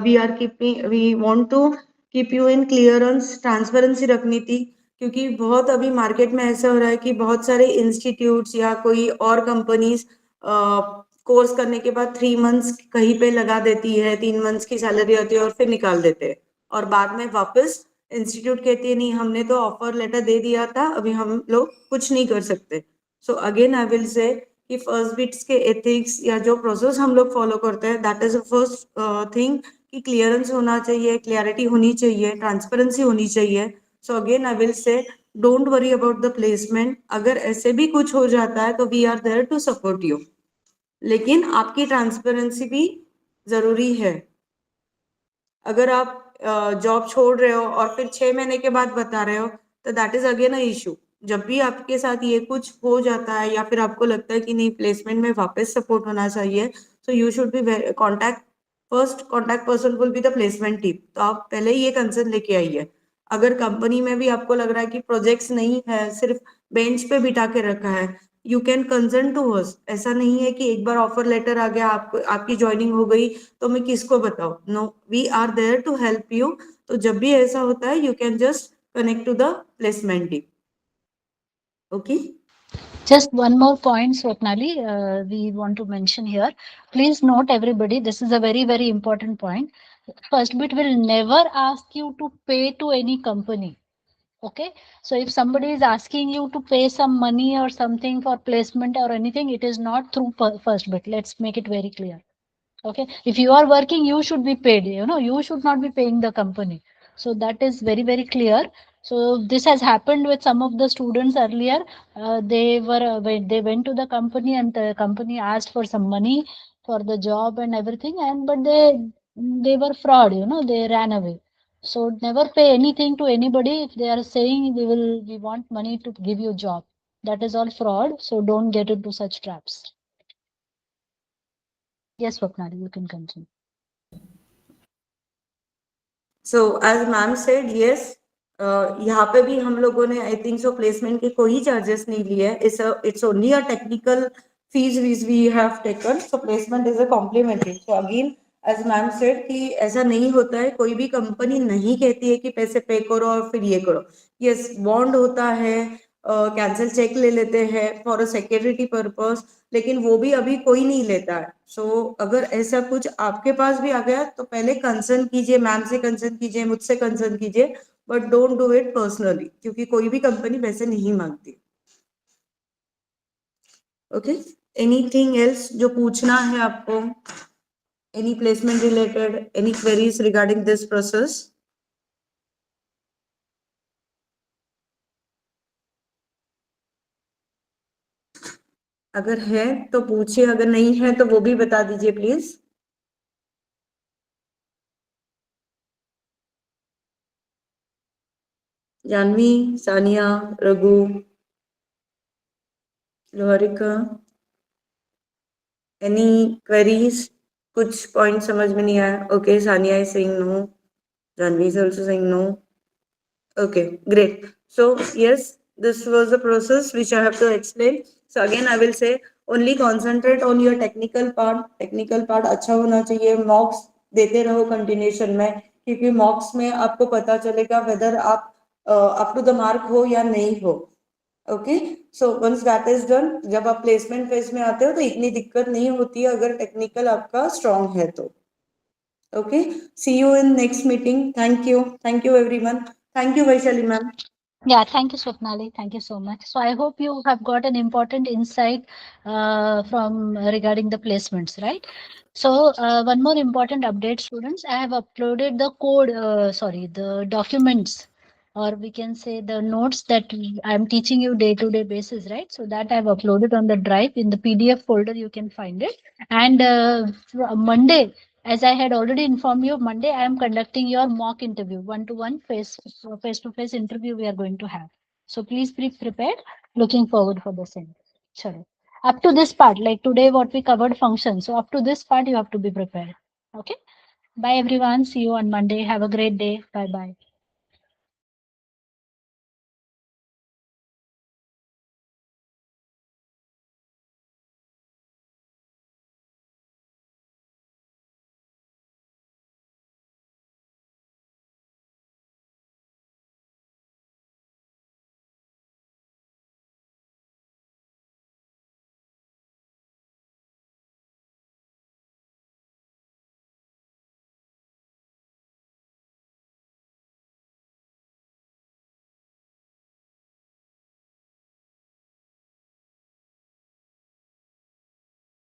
we want to keep you in clearance, transparency रखनी थी, क्योंकि बहुत अभी मार्केट में ऐसा हो रहा है कि बहुत सारे इंस्टीट्यूट्स या कोई और कंपनीज कोर्स करने के बाद 3 मंथ्स कहीं पे लगा देती है, 3 मंथ्स की सैलरी होती है और फिर निकाल देते हैं, और बाद में वापस इंस्टीट्यूट कहती है नहीं हमने तो ऑफर लेटर दे दिया था, अभी हम लोग कुछ नहीं कर सकते। सो अगेन आई विल से कि फर्स्ट बिट्स के एथिक्स या जो प्रोसेस हम लोग फॉलो करते हैं, that is a first thing कि क्लियरेंस होना चाहिए, क्लियरिटी होनी चाहिए, ट्रांसपेरेंसी होनी चाहिए। So again I will say don't worry about the placement, अगर ऐसे भी कुछ हो जाता है तो we are there to support you, लेकिन आपकी ट्रांसपेरेंसी भी जरूरी है। अगर आप जॉब छोड़ रहे हो और फिर 6 महीने के बाद बता रहे हो, तो that is again a issue. जब भी आपके साथ ये कुछ हो जाता है या फिर आपको लगता है कि नहीं प्लेसमेंट में वापस सपोर्ट होना चाहिए, so you should be contact, first contact person will be the placement team. तो आप पहले ही ये कंसर्न लेके आइए। अगर कंपनी में भी आपको लग रहा है कि प्रोजेक्ट्स नहीं है, सिर्फ बेंच पे बिठा के रखा है, you can concern to us. ऐसा नहीं है कि एक बार ऑफर लेटर आ गया, आपको आपकी ज्वाइनिंग हो गई तो मैं किसको बताऊं। No, we are there to help you. तो जब भी ऐसा होता है you can just connect to the placement team. Okay? Just one more point, Swapnali, we want to mention here. Please note, everybody, this is a very, very important point. FirstBit will never ask you to pay to any company. Okay, so if somebody is asking you to pay some money or something for placement or anything, it is not through FirstBit. Let's make it very clear. Okay, if you are working, you should be paid. You should not be paying the company. So that is very, very clear. So this has happened with some of the students earlier. When they went to the company and the company asked for some money for the job and everything, and but they were fraud. They ran away. So never pay anything to anybody if they are saying we want money to give you a job. That is all fraud. So don't get into such traps. Yes, Swapnali, you can continue. So as ma'am said, yes, यहाँ पे भी हम लोगों ने I think so placement के कोई charges नहीं लिए। It's only a technical fees which we have taken, so placement is a complimentary. So again as ma'am said कि ऐसा नहीं होता है, कोई भी कंपनी नहीं कहती है कि पैसे पे करो और फिर ये करो। यस, बॉन्ड होता है, कैंसिल चेक ले लेते हैं फॉर अ सिक्योरिटी पर्पस, लेकिन वो भी अभी कोई नहीं लेता है। सो अगर ऐसा कुछ आपके पास भी आ गया तो पहले कंसर्न कीजिए, मैम से कंसर्न कीजिए, मुझसे कंसर्न कीजिए, but don't do it personally, क्योंकि कोई भी कंपनी पैसे नहीं मांगती। ओके? एनीथिंग एल्स जो पूछना है आपको? Any placement related, any queries regarding this process? अगर है तो पूछिए, अगर नहीं है तो वो भी बता दीजिए please. Janhvi, Sania, Raghu, Loharika, any queries? कुछ पॉइंट समझ में नहीं आया? Okay, Sania is saying no, Janhvi is also saying no. Okay, great. So yes, this was the process which I have to explain. So again, I will say only concentrate on your technical part. Technical part अच्छा होना चाहिए. Mocks देते रहो continuation में, क्योंकि mocks में आपको पता चलेगा whether आप up to the mark हो या नहीं हो. Okay, so once that is done, जब आप प्लेसमेंट फेज में आते हो तो इतनी दिक्कत नहीं होती है अगर टेक्निकल आपका स्ट्रांग है तो. Okay, see you in next meeting. Thank you everyone. Thank you Vaishali ma'am. Yeah, thank you, Swapnali. Thank you so much. So I hope you have got an important insight from regarding the placements, right? So one more important update, students. I have uploaded the code, sorry, the documents, or we can say the notes that I'm teaching you day-to-day basis, right? So that I've uploaded on the drive in the PDF folder. You can find it. And Monday, as I had already informed you, Monday I am conducting your mock interview, one-to-one face-to-face interview we are going to have. So please be prepared. Looking forward for the same. Sure. Up to this part, like today, what we covered functions. So up to this part, you have to be prepared. Okay. Bye everyone. See you on Monday. Have a great day. Bye bye.